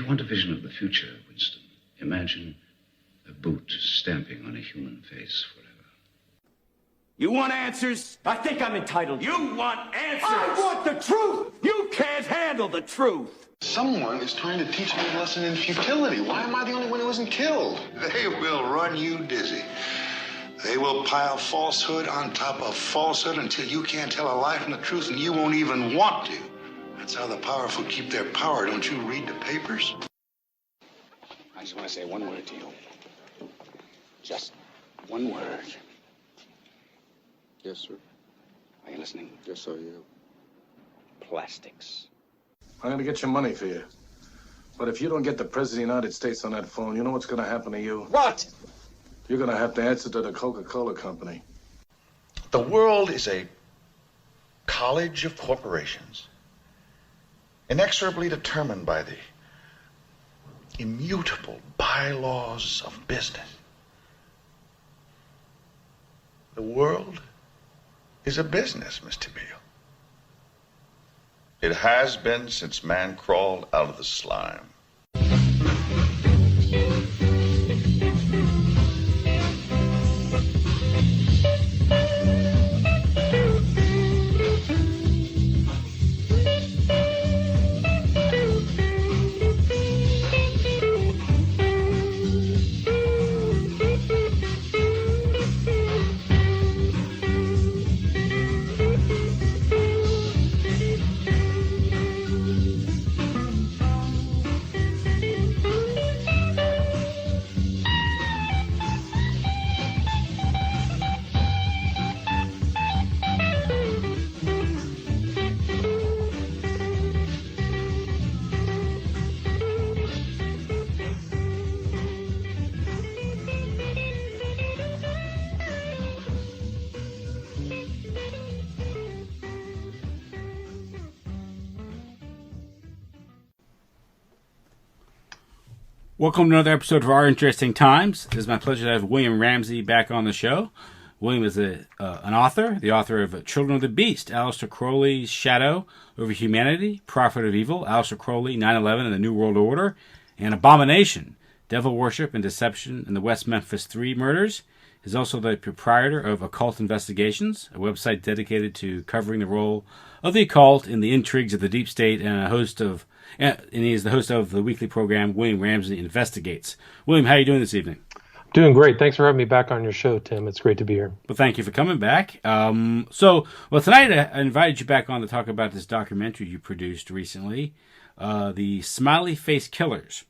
you want a vision of the future, Winston, imagine a boot stamping on a human face forever. You want answers? I think I'm entitled. You want answers? I want the truth! You can't handle the truth. Someone is trying to teach me a lesson in futility. Why am I the only one who isn't killed? They will run you dizzy. They will pile falsehood on top of falsehood until you can't tell a lie from the truth, and you won't even want to. That's how the powerful keep their power. Don't you read the papers? I just want to say one word to you. Just one word. Yes, sir. Are you listening? Yes, I am. Plastics. I'm going to get your money for you. But if you don't get the President of the United States on that phone, you know what's going to happen to you? What? You're going to have to answer to the Coca-Cola Company. The world is a college of corporations, inexorably determined by the immutable bylaws of business. The world is a business, Mr. Beale. It has been since man crawled out of the slime. Welcome to another episode of Our Interesting Times. It is my pleasure to have William Ramsey back on the show. William is an author, the author of Children of the Beast, Aleister Crowley's Shadow over Humanity, Prophet of Evil, Aleister Crowley, 9/11 and the New World Order, and Abomination, Devil Worship and Deception in the West Memphis 3 Murders. He's also the proprietor of Occult Investigations, a website dedicated to covering the role of the occult in the intrigues of the deep state, and he is the host of the weekly program William Ramsey Investigates. William, how are you doing this evening? Doing great. Thanks for having me back on your show, Tim. It's great to be here. Well, thank you for coming back. Tonight I invited you back on to talk about this documentary you produced recently, the Smiley Face Killers,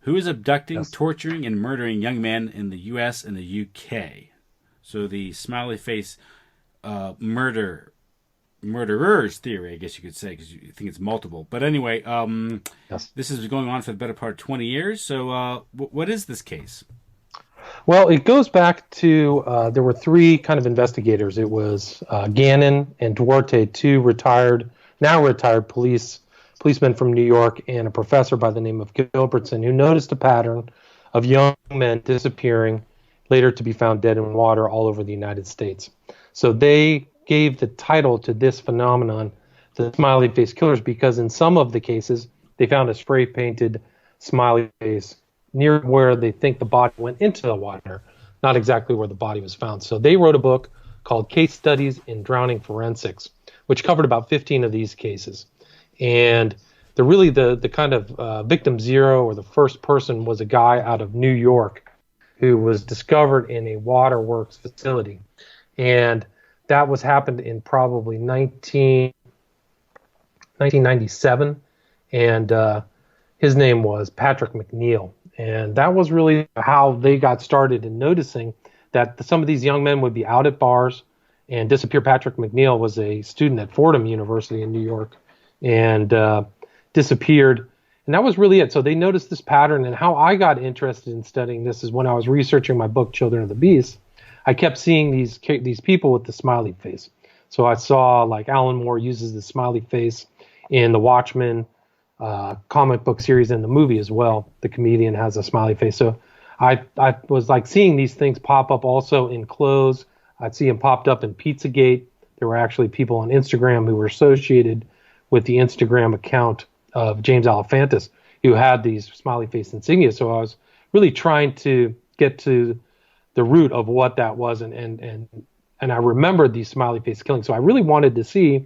who is abducting, torturing, and murdering young men in the U.S. and the U.K. So the Smiley Face murderers theory, I guess you could say, because you think it's multiple. But anyway, This has been going on for the better part of 20 years. So what is this case? Well, it goes back to, there were three kind of investigators. It was Gannon and Duarte, two now retired policemen from New York, and a professor by the name of Gilbertson, who noticed a pattern of young men disappearing, later to be found dead in water all over the United States. So they gave the title to this phenomenon, the Smiley Face Killers, because in some of the cases, they found a spray-painted smiley face near where they think the body went into the water, not exactly where the body was found. So they wrote a book called Case Studies in Drowning Forensics, which covered about 15 of these cases. And the kind of victim zero, or the first person, was a guy out of New York who was discovered in a waterworks facility. And that happened in probably 1997, and his name was Patrick McNeil. And that was really how they got started in noticing that some of these young men would be out at bars and disappear. Patrick McNeil was a student at Fordham University in New York and disappeared. And that was really it. So they noticed this pattern, and how I got interested in studying this is when I was researching my book, Children of the Beast. I kept seeing these people with the smiley face. So I saw, like, Alan Moore uses the smiley face in the Watchmen comic book series, and the movie as well. The comedian has a smiley face. So I was like seeing these things pop up also in clothes. I'd see them popped up in Pizzagate. There were actually people on Instagram who were associated with the Instagram account of James Alefantis who had these smiley face insignia. So I was really trying to get to the root of what that was, and I remembered these smiley face killings. So I really wanted to see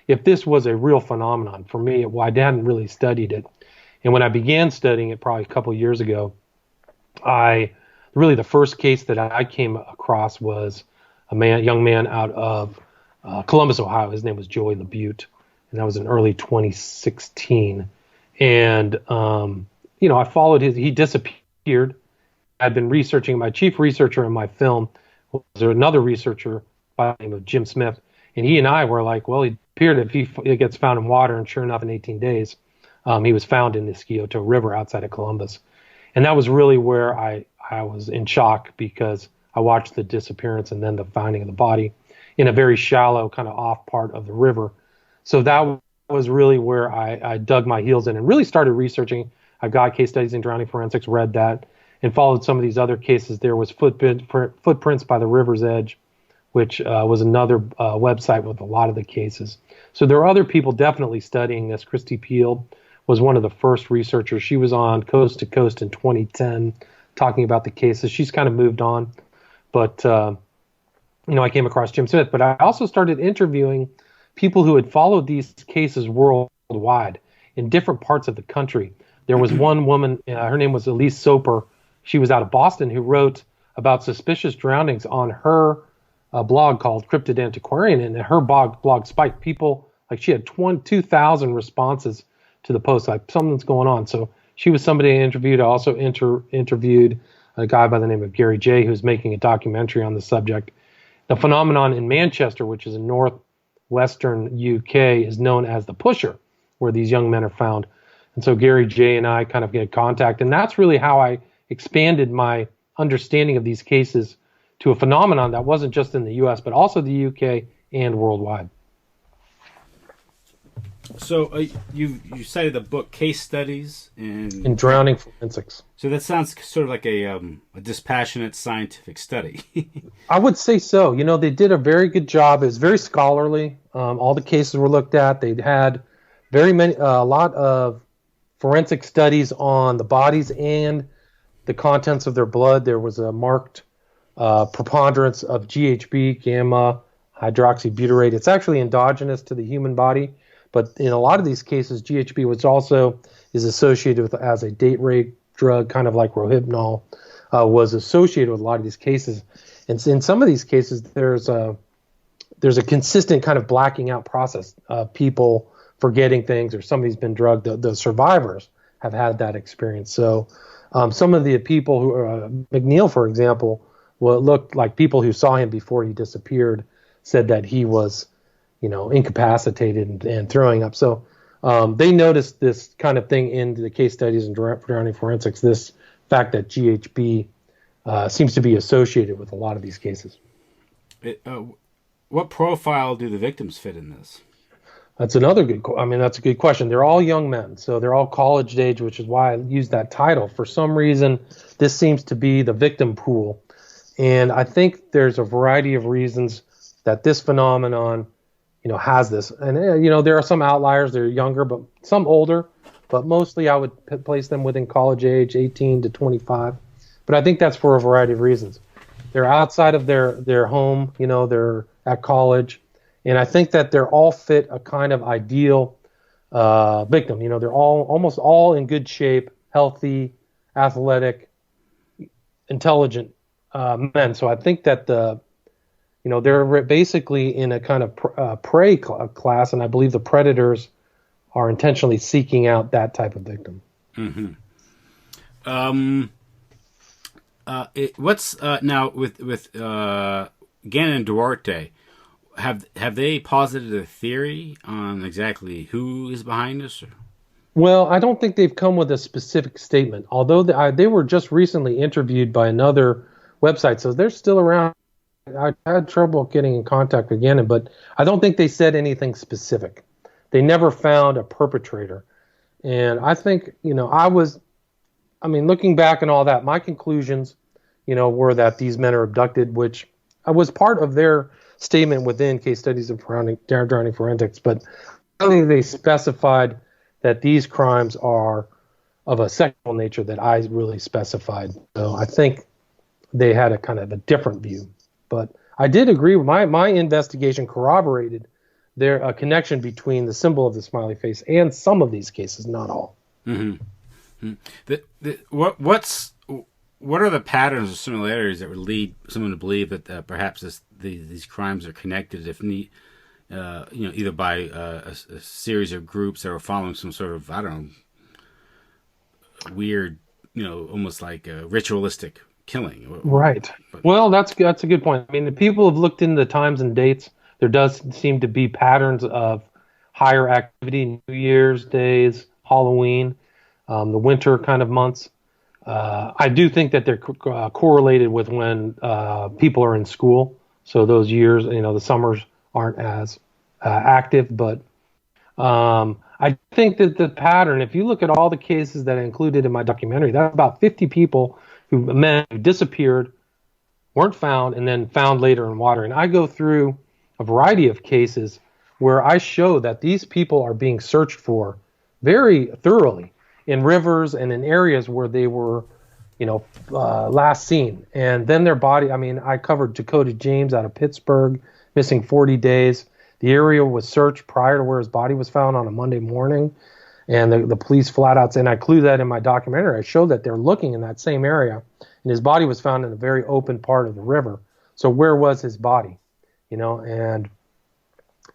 if this was a real phenomenon. For me, I hadn't really studied it. And when I began studying it probably a couple of years ago, the first case that I came across was young man out of Columbus, Ohio. His name was Joey LaBute, and that was in early 2016. And, I followed he disappeared. I'd been researching. My chief researcher in my film was another researcher by the name of Jim Smith. And he and I were like, well, he appeared if he gets found in water. And sure enough, in 18 days, he was found in the Scioto River outside of Columbus. And that was really where I was in shock, because I watched the disappearance and then the finding of the body in a very shallow kind of off part of the river. So that was really where I dug my heels in and really started researching. I got case studies in drowning forensics, read that, and followed some of these other cases. There was Footprints by the River's Edge, which was another website with a lot of the cases. So there are other people definitely studying this. Christy Peel was one of the first researchers. She was on Coast to Coast in 2010 talking about the cases. She's kind of moved on. But, I came across Jim Smith. But I also started interviewing people who had followed these cases worldwide in different parts of the country. There was one woman, her name was Elise Soper. She was out of Boston, who wrote about suspicious drownings on her blog called Cryptid Antiquarian, and her blog spiked. People, like, she had 2,000 responses to the post, like, something's going on. So she was somebody I interviewed. I also interviewed a guy by the name of Gary J., who's making a documentary on the subject. The phenomenon in Manchester, which is in northwestern UK, is known as the pusher, where these young men are found. And so Gary J. and I kind of get contact, and that's really how I expanded my understanding of these cases to a phenomenon that wasn't just in the U.S., but also the UK and worldwide. So you cited the book Case Studies in Drowning Forensics. So that sounds sort of like a dispassionate scientific study. I would say so. They did a very good job. It was very scholarly. All the cases were looked at. They had a lot of forensic studies on the bodies and the contents of their blood. There was a marked preponderance of GHB, gamma hydroxybutyrate. It's actually endogenous to the human body, but in a lot of these cases, GHB, which also is associated with as a date rape drug, kind of like Rohypnol, was associated with a lot of these cases. And in some of these cases, there's a consistent kind of blacking out process of people forgetting things, or somebody's been drugged. The survivors have had that experience. So some of the people who McNeil, for example, looked like people who saw him before he disappeared, said that he was, incapacitated and throwing up. So they noticed this kind of thing in the case studies in drowning forensics, this fact that GHB seems to be associated with a lot of these cases. What profile do the victims fit in this? That's that's a good question. They're all young men, so they're all college age, which is why I used that title. For some reason, this seems to be the victim pool. And I think there's a variety of reasons that this phenomenon, has this. And, there are some outliers. They're younger, but some older. But mostly I would place them within college age, 18 to 25. But I think that's for a variety of reasons. They're outside of their home, they're at college. And I think that they're all fit a kind of ideal victim. They're almost all in good shape, healthy, athletic, intelligent men. So I think that they're basically in a kind of prey class, and I believe the predators are intentionally seeking out that type of victim. Mm-hmm. What's now with Gannon and Duarte? Have they posited a theory on exactly who is behind this? Or? Well, I don't think they've come with a specific statement, although they were just recently interviewed by another website, so they're still around. I had trouble getting in contact with Gannon, but I don't think they said anything specific. They never found a perpetrator. And I think, looking back and all that, my conclusions, were that these men are abducted, which was part of their statement within case studies of drowning forensics, but I think they specified that these crimes are of a sexual nature that I really specified. So I think they had a kind of a different view. But I did agree with my investigation corroborated there a connection between the symbol of the smiley face and some of these cases, not all. Mm-hmm. What are the patterns or similarities that would lead someone to believe that perhaps these crimes are connected, if either by a series of groups that are following some sort of, I don't know, weird, almost like a ritualistic killing? Right. Well, that's a good point. I mean, the people have looked into the times and dates. There does seem to be patterns of higher activity, New Year's days, Halloween, the winter kind of months. I do think that they're correlated with when people are in school. So those years, the summers aren't as active. But I think that the pattern, if you look at all the cases that I included in my documentary, that's about 50 people men who disappeared, weren't found, and then found later in water. And I go through a variety of cases where I show that these people are being searched for very thoroughly in rivers and in areas where they were, last seen. And then their body, I covered Dakota James out of Pittsburgh, missing 40 days. The area was searched prior to where his body was found on a Monday morning. And the police flat out, and I include that in my documentary. I show that they're looking in that same area, and his body was found in a very open part of the river. So where was his body? And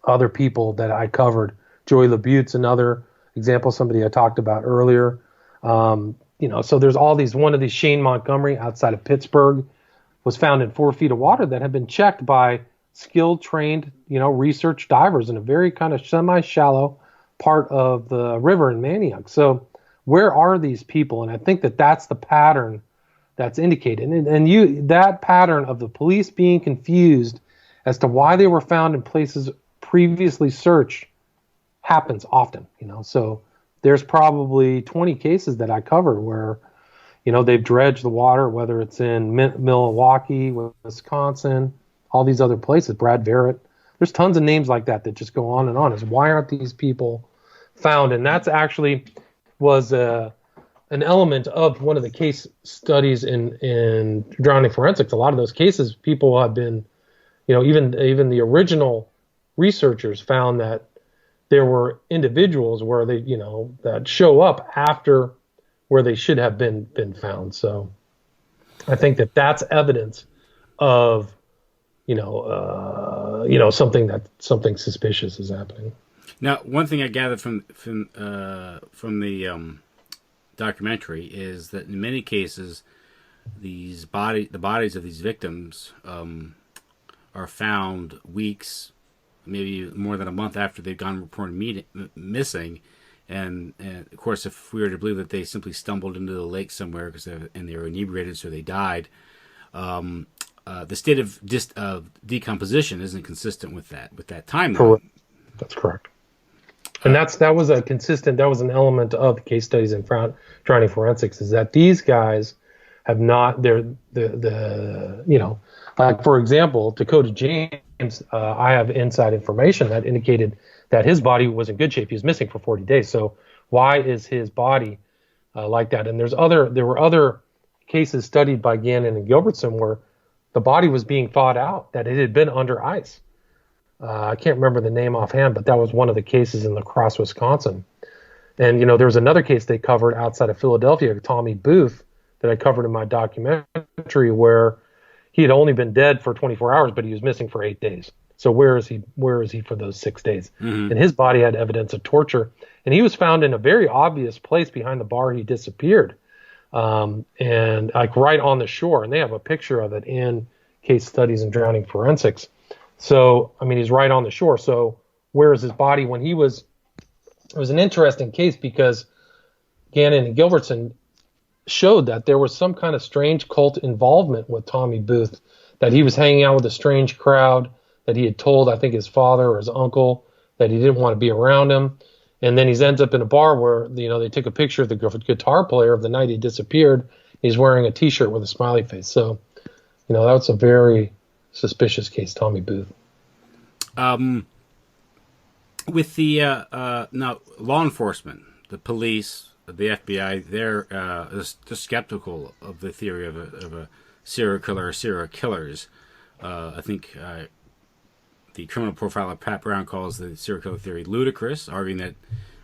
other people that I covered, Joey LaButte's another example, somebody I talked about earlier. So there's all these. One of these, Shane Montgomery, outside of Pittsburgh, was found in 4 feet of water that had been checked by skilled, trained, research divers in a very kind of semi-shallow part of the river in Manioc. So where are these people? And I think that that's the pattern that's indicated. And that pattern of the police being confused as to why they were found in places previously searched happens often, So there's probably 20 cases that I covered where, they've dredged the water, whether it's in Milwaukee, Wisconsin, all these other places, Brad Verrett. There's tons of names like that just go on and on. Is why aren't these people found? And that's actually was an element of one of the case studies in drowning forensics. A lot of those cases, people have been, even the original researchers found that there were individuals where they, that show up after where they should have been found. So I think that that's evidence of something suspicious is happening. Now, one thing I gathered from the documentary is that in many cases, the bodies of these victims are found weeks, maybe more than a month after they've gone reported missing. And of course, if we were to believe that they simply stumbled into the lake somewhere and they were inebriated, so they died. The state of decomposition isn't consistent with that timeline. Correct. That's correct. And that was an element of the case studies in drowning forensics, is that these guys have not, like, for example, Dakota James, I have inside information that indicated that his body was in good shape. He was missing for 40 days. So why is his body like that? And there were other cases studied by Gannon and Gilbertson where the body was being thawed out, that it had been under ice. I can't remember the name offhand, but that was one of the cases in La Crosse, Wisconsin. And, there was another case they covered outside of Philadelphia, Tommy Booth, that I covered in my documentary, where he had only been dead for 24 hours, but he was missing for 8 days. So where is he for those 6 days? Mm-hmm. And his body had evidence of torture. And he was found in a very obvious place behind the bar he disappeared. And like right on the shore, and they have a picture of it in case studies in drowning forensics. So, he's right on the shore. So where is his body when it was an interesting case because Gannon and Gilbertson showed that there was some kind of strange cult involvement with Tommy Booth, that he was hanging out with a strange crowd, that he had told, I think, his father or his uncle that he didn't want to be around him. And then he ends up in a bar where, they took a picture of the guitar player of the night he disappeared. He's wearing a T-shirt with a smiley face. So, that was a very suspicious case, Tommy Booth. With the now law enforcement, the police, the FBI, they're just skeptical of the theory of a serial killer or serial killers. I think the criminal profiler Pat Brown calls the serial killer theory ludicrous, arguing that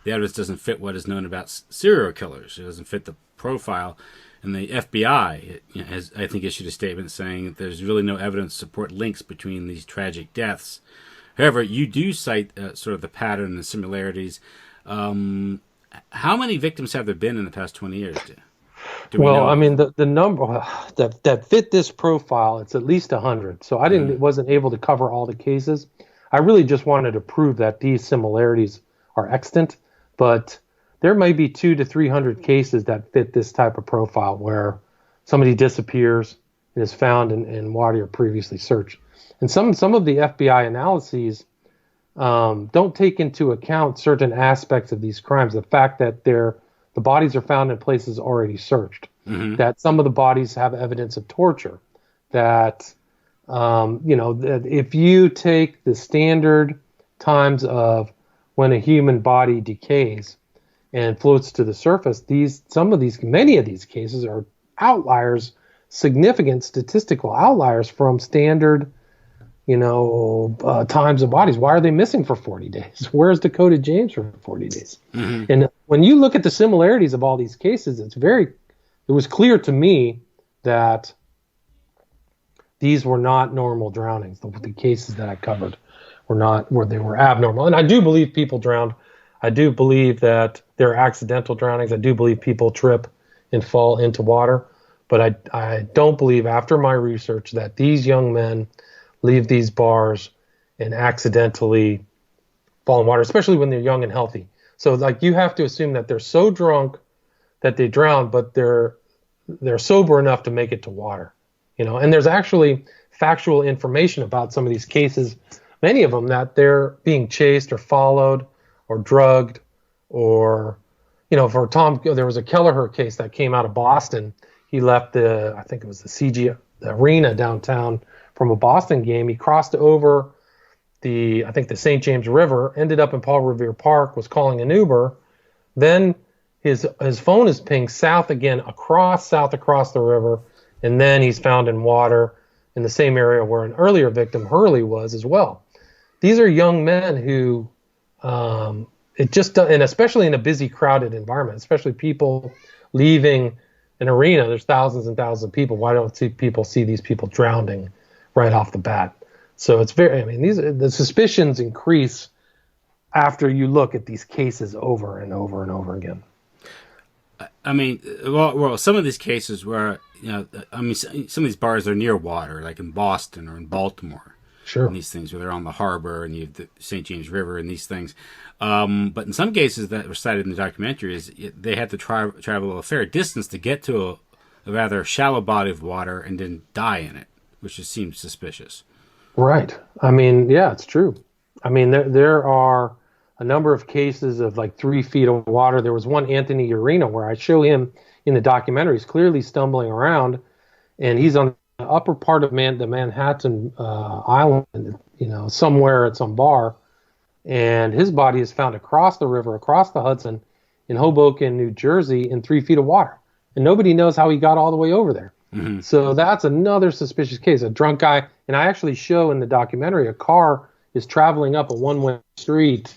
the evidence doesn't fit what is known about serial killers. It doesn't fit the profile. And the FBI has, I think, issued a statement saying that there's really no evidence to support links between these tragic deaths. However, you do cite sort of the pattern and the similarities. How many victims have there been in the past 20 years? Do we know? I mean, the number that fit this profile, it's at least 100. So I wasn't able to cover all the cases. I really just wanted to prove that these similarities are extant, but there may be 200 to 300 cases that fit this type of profile where somebody disappears and is found in water previously searched. And some of the FBI analyses don't take into account certain aspects of these crimes. The fact that the bodies are found in places already searched, that some of the bodies have evidence of torture, that that if you take the standard times of when a human body decays and floats to the surface, many of these cases are outliers, significant statistical outliers from standard, times of bodies. Why are they missing for 40 days? Where's Dakota James for 40 days? And when you look at the similarities of all these cases, it was clear to me that these were not normal drownings. The cases that I covered they were abnormal. And I do believe people drowned. I do believe that there are accidental drownings. I do believe people trip and fall into water. But I don't believe, after my research, that these young men leave these bars and accidentally fall in water, especially when they're young and healthy. So, you have to assume that they're so drunk that they drown, but they're sober enough to make it to water. And there's actually factual information about some of these cases, many of them, that they're being chased or followed or drugged, or, for Tom, there was a Kelleher case that came out of Boston. He left I think it was the CG Arena downtown from a Boston game. He crossed over the St. James River, ended up in Paul Revere Park, was calling an Uber. Then his phone is pinged south across the river, and then he's found in water in the same area where an earlier victim, Hurley, was as well. These are young men who, and especially in a busy, crowded environment, especially people leaving an arena, there's thousands and thousands of people. Why don't people see these people drowning right off the bat? So it's the suspicions increase after you look at these cases over and over and over again. Some of these cases where, some of these bars are near water, like in Boston or in Baltimore. Sure. And these things where they're on the harbor and you have the St. James River and these things. But in some cases that were cited in the documentary, they had to travel a fair distance to get to a rather shallow body of water and then die in it, which just seems suspicious. Right. Yeah, it's true. There are a number of cases of 3 feet of water. There was one, Anthony Urena, where I show him in the documentary. He's clearly stumbling around, and he's on the upper part of the Manhattan Island, somewhere at some bar, and his body is found across the river, across the Hudson, in Hoboken, New Jersey, in 3 feet of water, and nobody knows how he got all the way over there. Mm-hmm. So that's another suspicious case. A drunk guy, and I actually show in the documentary a car is traveling up a one-way street,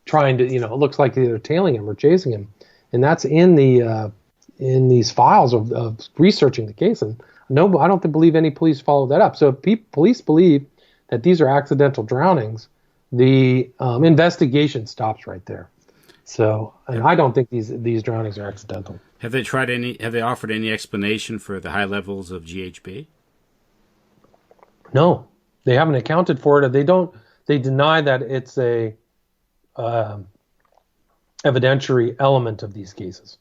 trying to, it looks like they're tailing him or chasing him, and that's in in these files of researching the case. And no, I don't believe any police followed that up. So if police believe that these are accidental drownings, the investigation stops right there. So, and I don't think these drownings are accidental. Have they offered any explanation for the high levels of GHB? No, they haven't accounted for it. They deny that it's a evidentiary element of these cases.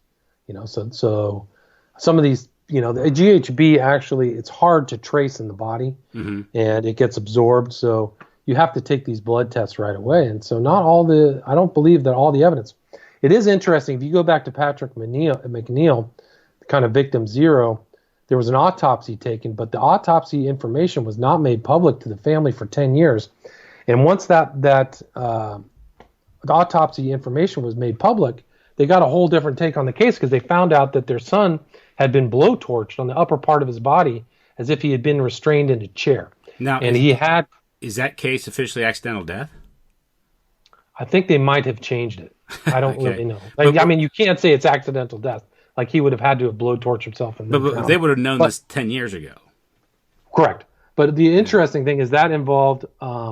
So some of these, the GHB actually, it's hard to trace in the body, mm-hmm. and it gets absorbed. So you have to take these blood tests right away. And so I don't believe that all the evidence. It is interesting. If you go back to Patrick McNeil, kind of victim zero, there was an autopsy taken, but the autopsy information was not made public to the family for 10 years. And once the autopsy information was made public, they got a whole different take on the case because they found out that their son had been blowtorched on the upper part of his body as if he had been restrained in a chair. Now, and is that case officially accidental death? I think they might have changed it. I don't Okay. really know. Like, I mean, you can't say it's accidental death. Like, he would have had to have blowtorched himself. And But they would have known this 10 years ago. Correct. But the interesting thing is that involved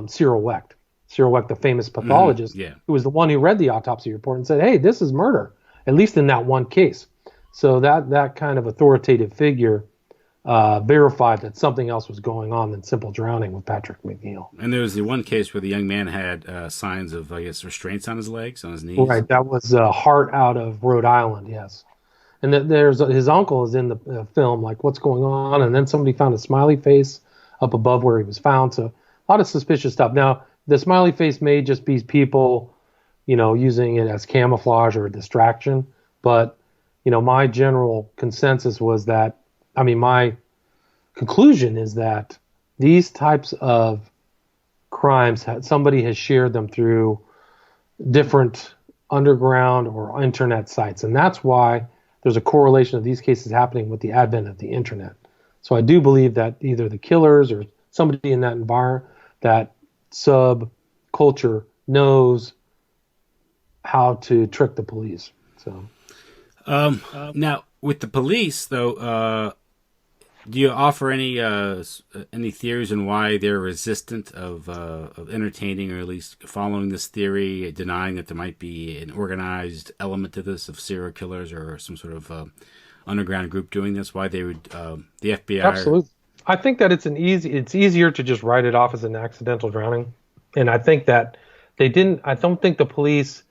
Cyril Wecht. Cyril Wecht, the famous pathologist, who was the one who read the autopsy report and said, hey, this is murder, at least in that one case. So that kind of authoritative figure verified that something else was going on than simple drowning with Patrick McNeil. And there was the one case where the young man had signs of, I guess, restraints on his legs, on his knees. Right, that was Hart out of Rhode Island, yes. And there's his uncle is in the film, like, what's going on? And then somebody found a smiley face up above where he was found. So a lot of suspicious stuff. Now, the smiley face may just be people, using it as camouflage or a distraction. But, my general consensus was that, my conclusion is that these types of crimes, somebody has shared them through different underground or internet sites. And that's why there's a correlation of these cases happening with the advent of the internet. So I do believe that either the killers or somebody in that environment, that subculture knows how to trick the police. So, now with the police, though, do you offer any theories on why they're resistant of entertaining or at least following this theory, denying that there might be an organized element to this of serial killers or some sort of underground group doing this? Why they would the FBI? Absolutely. I think that it's easier to just write it off as an accidental drowning, and I think that they didn't. I don't think the police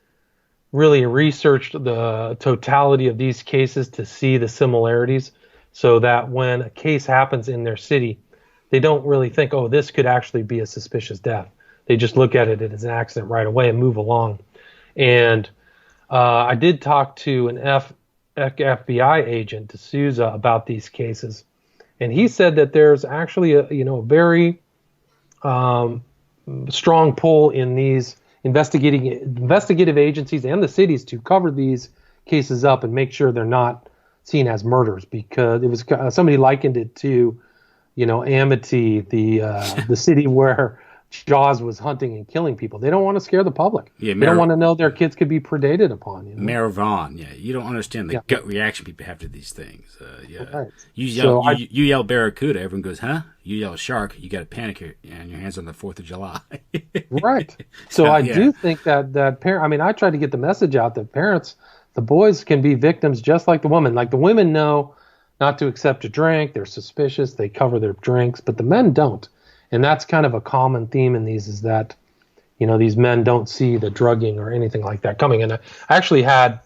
really researched the totality of these cases to see the similarities, so that when a case happens in their city, they don't really think, oh, this could actually be a suspicious death. They just look at it as an accident right away and move along. And I did talk to an FBI agent, D'Souza, about these cases. And he said that there's actually a very strong pull in these investigative agencies and the cities to cover these cases up and make sure they're not seen as murders, because it was somebody likened it to, Amity, the city where Jaws was hunting and killing people. They don't want to scare the public. Yeah, they don't want to know their kids could be predated upon. Mayor Vaughn, you don't understand the gut reaction people have to these things. Right. You yell Barracuda, everyone goes, huh? You yell shark, you got to panic and your hands on the 4th of July. Right. So I do think that parent. I try to get the message out that parents, the boys can be victims just like the women. Like the women know not to accept a drink. They're suspicious. They cover their drinks, but the men don't. And that's kind of a common theme in these, is that, these men don't see the drugging or anything like that coming. And I actually had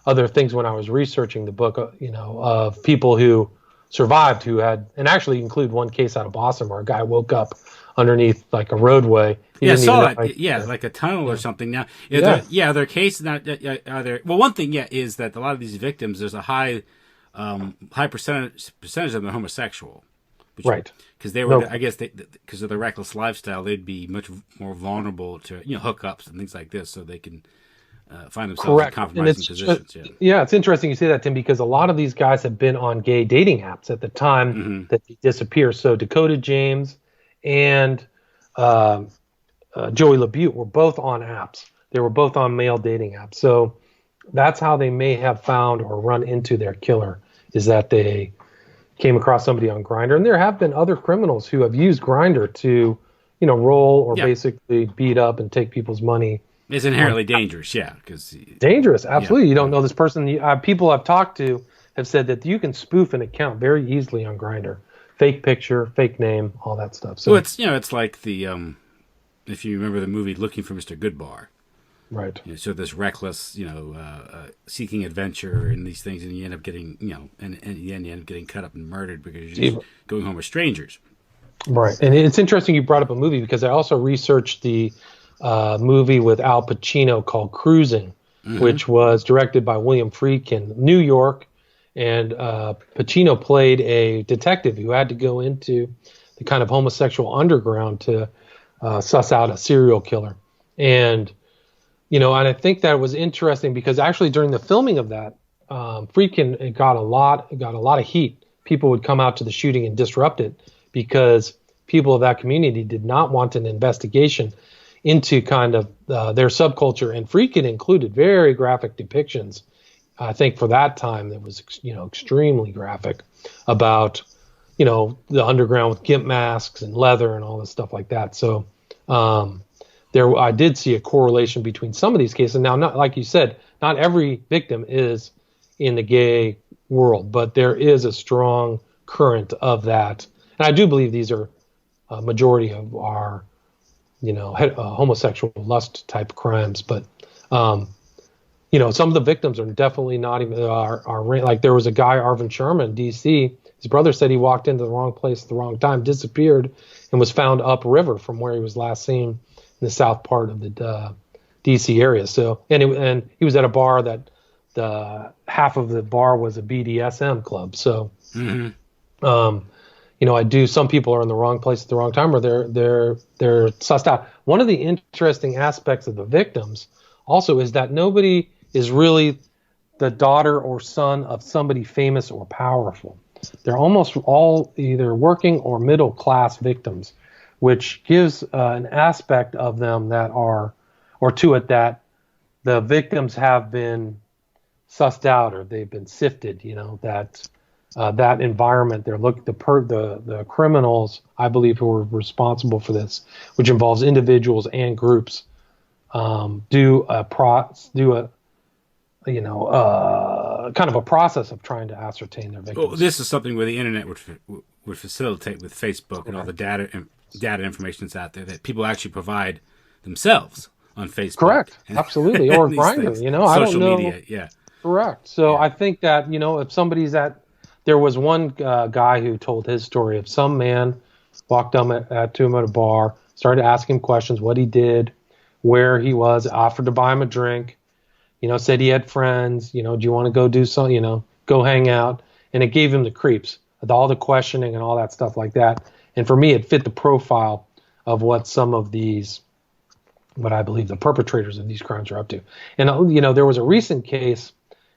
other things when I was researching the book, of people who survived who had, and actually include one case out of Boston where a guy woke up underneath like a roadway. I saw that. Like a tunnel or something. Now, there are cases now. Well, one thing, is that a lot of these victims, there's a high percentage of them are homosexual. Right. Because they were, I guess, because of their reckless lifestyle, they'd be much more vulnerable to hookups and things like this, so they can find themselves in compromising positions. It's interesting you say that, Tim, because a lot of these guys have been on gay dating apps at the time that they disappeared. So Dakota James and Joey LaBute were both on apps. They were both on male dating apps. So that's how they may have found or run into their killer, is that they came across somebody on Grindr. And there have been other criminals who have used Grindr to, roll or basically beat up and take people's money. It's inherently dangerous, dangerous, absolutely. You don't know this person. People I've talked to have said that you can spoof an account very easily on Grindr. Fake picture, fake name, all that stuff. So it's like the if you remember the movie Looking for Mr. Goodbar. Right. So this reckless, seeking adventure and these things, and you end up getting, and in the end you end up getting cut up and murdered because you're just going home with strangers. Right. And it's interesting you brought up a movie, because I also researched the movie with Al Pacino called Cruising, which was directed by William Friedkin, New York, and Pacino played a detective who had to go into the kind of homosexual underground to suss out a serial killer. And and I think that was interesting because actually during the filming of that, Friedkin, it got a lot of heat. People would come out to the shooting and disrupt it because people of that community did not want an investigation into kind of their subculture, and Friedkin included very graphic depictions. I think for that time that was extremely graphic about the underground with gimp masks and leather and all this stuff like that. So I did see a correlation between some of these cases. Now, not like you said, not every victim is in the gay world, but there is a strong current of that, and I do believe these are a majority of our homosexual lust type crimes. But some of the victims are definitely not even like there was a guy, Arvin Sharma in D.C. His brother said he walked into the wrong place at the wrong time, disappeared, and was found upriver from where he was last seen in the south part of the D.C. area. So and he was at a bar that the half of the bar was a BDSM club. So some people are in the wrong place at the wrong time, or they're sussed out. One of the interesting aspects of the victims also is that nobody is really the daughter or son of somebody famous or powerful. They're almost all either working or middle class victims, which gives an aspect of them that the victims have been sussed out or they've been sifted. That environment, the criminals, I believe, who are responsible for this, which involves individuals and groups, do a kind of a process of trying to ascertain their victims. Well, this is something where the internet would facilitate with Facebook and all the data information that's out there that people actually provide themselves on Facebook. Correct, absolutely, or Grindr. I don't know. Media, yeah. Correct. So I think that if somebody's there was one guy who told his story of some man walked to him at a bar, started asking him questions, what he did, where he was, offered to buy him a drink, said he had friends, do you want to go do something, go hang out, and it gave him the creeps, all the questioning and all that stuff like that. And for me, it fit the profile of what some of these, what I believe the perpetrators of these crimes are up to. And there was a recent case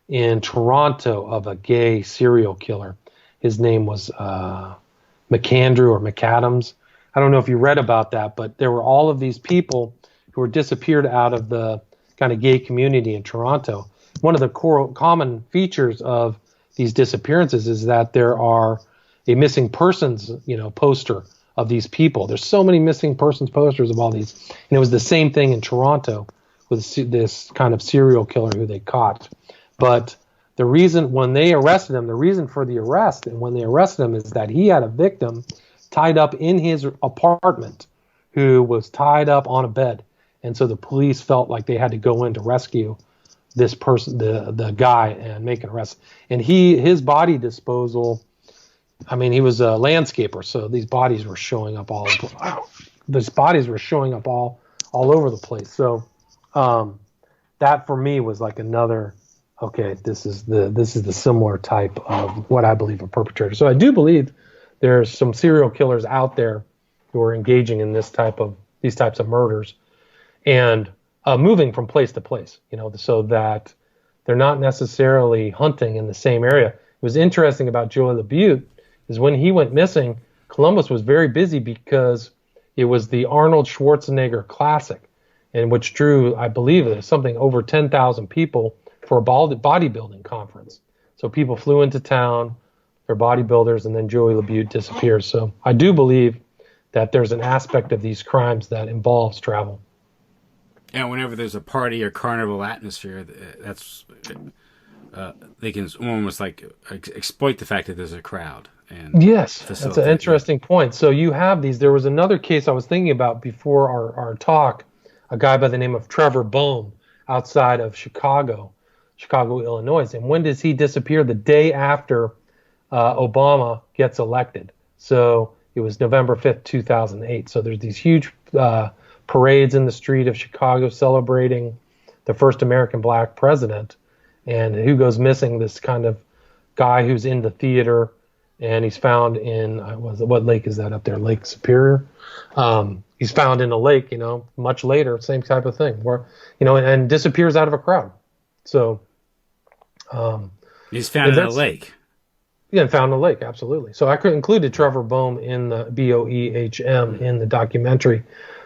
in Toronto of a gay serial killer. His name was McAndrew or McAdams. I don't know if you read about that, but there were all of these people who were disappeared out of the kind of gay community in Toronto. One of the common features of these disappearances is that there are a missing persons, poster of these people. There's so many missing persons posters of all these. And it was the same thing in Toronto with this kind of serial killer who they caught. But the reason for the arrest and when they arrested him is that he had a victim tied up in his apartment who was tied up on a bed. And so the police felt like they had to go in to rescue this person, the guy, and make an arrest. And his body disposal, he was a landscaper, so these bodies were showing up all over the place. So that for me was like another, okay, this is the similar type of what I believe are perpetrators. So I do believe there's some serial killers out there who are engaging in these types of murders and moving from place to place, so that they're not necessarily hunting in the same area. It was interesting about Joey LaBute is when he went missing, Columbus was very busy because it was the Arnold Schwarzenegger Classic, and which drew, I believe, something over 10,000 people for a bodybuilding conference. So people flew into town, they're bodybuilders, and then Joey LaBute disappears. So I do believe that there's an aspect of these crimes that involves travel. And whenever there's a party or carnival atmosphere, that's they can almost like exploit the fact that there's a crowd. And yes, that's an interesting point. So you have these. There was another case I was thinking about before our talk, a guy by the name of Trevor Boehm outside of Chicago, Illinois. And when does he disappear? The day after Obama gets elected. So it was November 5th, 2008. So there's these huge parades in the street of Chicago celebrating the first American black president. And who goes missing? This kind of guy who's in the theater and he's found in what lake is that up there? Lake Superior. He's found in a lake, much later, same type of thing, where and disappears out of a crowd. So he's found in a lake. Yeah, and found in a lake, absolutely. So I included Trevor Boehm in the Boehm in the documentary.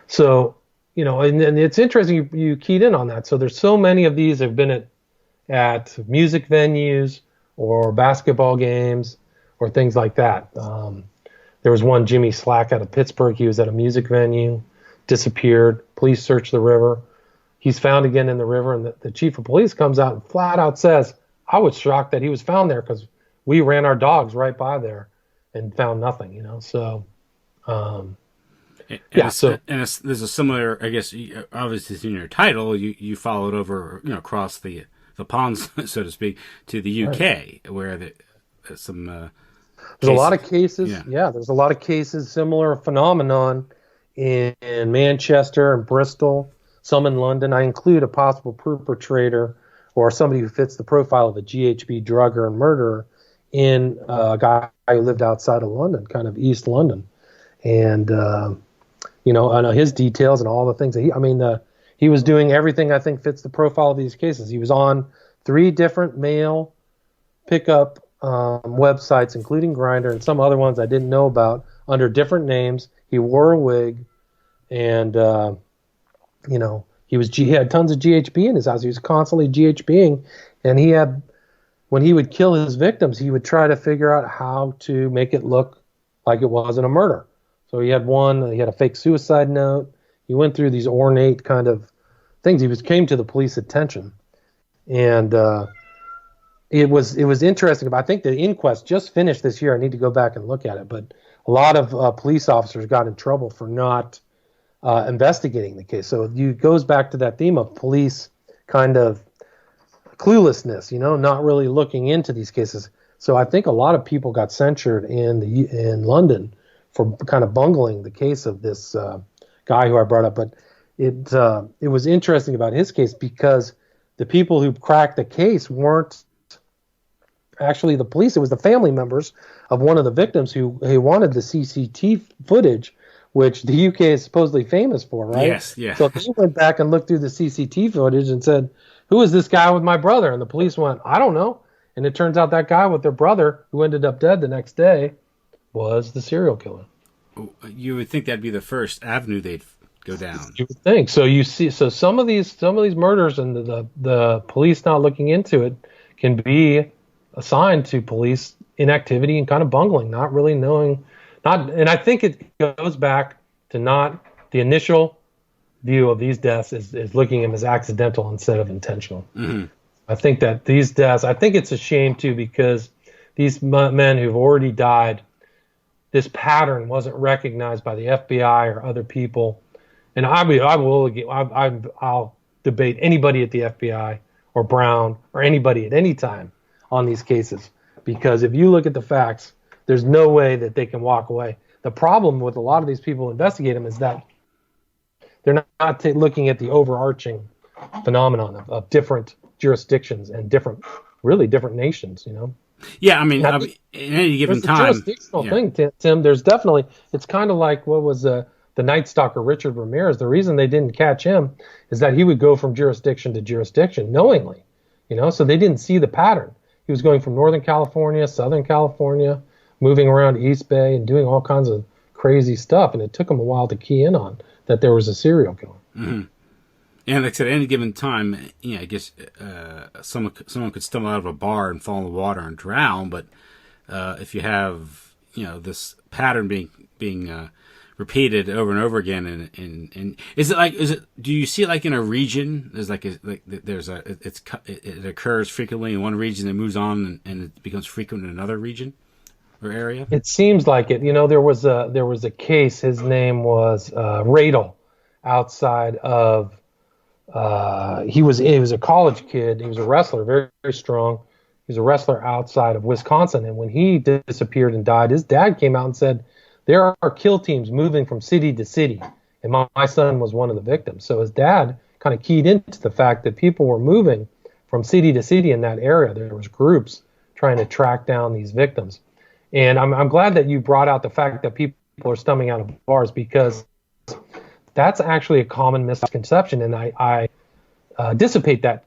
So and it's interesting you keyed in on that. So there's so many of these have been at music venues or basketball games or things like that. There was one, Jimmy Slack out of Pittsburgh. He was at a music venue, disappeared. Police searched the river. He's found again in the river, and the chief of police comes out and flat out says, I was shocked that he was found there because we ran our dogs right by there and found nothing, So, there's a similar, I guess, obviously in your title, you followed over, across the ponds, so to speak, to the UK, right, where some... There's a lot of cases. Yeah, there's a lot of cases, similar phenomenon in Manchester and Bristol, some in London. I include a possible perpetrator or somebody who fits the profile of a GHB drugger and murderer in a guy who lived outside of London, kind of East London. And, I know his details and all the things that he was doing everything I think fits the profile of these cases. He was on 3 different mail pickup websites, including Grindr and some other ones I didn't know about, under different names. He wore a wig, and he had tons of GHB in his house. He was constantly GHBing, and when he would kill his victims, he would try to figure out how to make it look like it wasn't a murder. So he had a fake suicide note. He went through these ornate kind of things. He came to the police attention, and it was interesting. I think the inquest just finished this year. I need to go back and look at it. But a lot of police officers got in trouble for not investigating the case. So it goes back to that theme of police kind of cluelessness, not really looking into these cases. So I think a lot of people got censured in London for kind of bungling the case of this guy who I brought up. But it was interesting about his case because the people who cracked the case weren't actually the police. It was the family members of one of the victims who wanted the CCTV footage, which the UK is supposedly famous for, right? Yes, yeah. So they went back and looked through the CCTV footage and said, who is this guy with my brother? And the police went, I don't know. And it turns out that guy with their brother, who ended up dead the next day, was the serial killer. You would think that'd be the first avenue they'd go down. You would think. So some of these murders and the police not looking into it can be assigned to police inactivity and kind of bungling, not really knowing, and I think it goes back to not the initial view of these deaths is looking at them as accidental instead of intentional. Mm-hmm. I think that these deaths, I think it's a shame too, because these men who've already died, this pattern wasn't recognized by the FBI or other people. And I'll debate anybody at the FBI or Brown or anybody at any time on these cases, because if you look at the facts, there's no way that they can walk away. The problem with a lot of these people investigating them is that they're not looking at the overarching phenomenon of different jurisdictions and different nations, Yeah, in any given time. It's a jurisdictional thing, Tim. There's definitely, it's kind of like what was the Night Stalker Richard Ramirez. The reason they didn't catch him is that he would go from jurisdiction to jurisdiction knowingly, so they didn't see the pattern. He was going from Northern California, Southern California, moving around East Bay and doing all kinds of crazy stuff. And it took him a while to key in on that there was a serial killer. Mm-hmm. And like I said, at any given time, I guess someone could stumble out of a bar and fall in the water and drown. But if you have, this pattern being repeated over and over again, and do you see it like in a region? There's it occurs frequently in one region, and moves on, and it becomes frequent in another region or area. It seems like it. There was a case. His name was Radel, outside of. He was a college kid. He was a wrestler, very, very strong. He was a wrestler outside of Wisconsin, and when he disappeared and died, his dad came out and said, there are kill teams moving from city to city, and my son was one of the victims. So his dad kind of keyed into the fact that people were moving from city to city in that area. There was groups trying to track down these victims. And I'm glad that you brought out the fact that people are stumbling out of bars, because that's actually a common misconception. And I dissipate that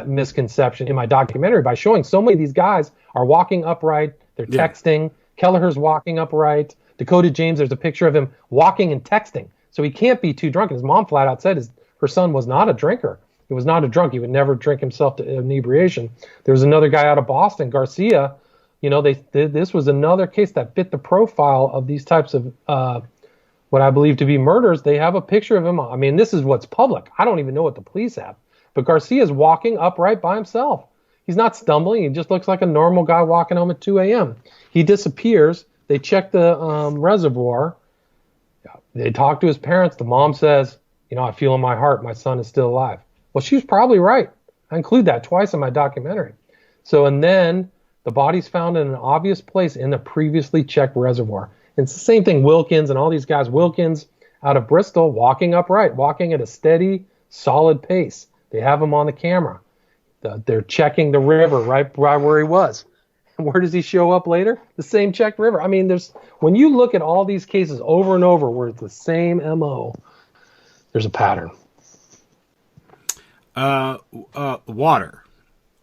misconception in my documentary by showing so many of these guys are walking upright, they're texting. Kelleher's walking upright. Dakota James, there's a picture of him walking and texting. So he can't be too drunk. And his mom flat out said her son was not a drinker. He was not a drunk. He would never drink himself to inebriation. There was another guy out of Boston, Garcia. This was another case that fit the profile of these types of what I believe to be murders. They have a picture of him. I mean, this is what's public. I don't even know what the police have. But Garcia's walking upright by himself. He's not stumbling. He just looks like a normal guy walking home at 2 a.m. He disappears. They check the reservoir. They talk to his parents. The mom says, I feel in my heart my son is still alive. Well, she was probably right. I include that twice in my documentary. So, and then the body's found in an obvious place in the previously checked reservoir. And it's the same thing, Wilkins and all these guys. Wilkins out of Bristol, walking upright, walking at a steady, solid pace. They have him on the camera. They're checking the river right where he was. And where does he show up later? The same checked river. I mean, when you look at all these cases over and over where it's the same MO, there's a pattern. Water.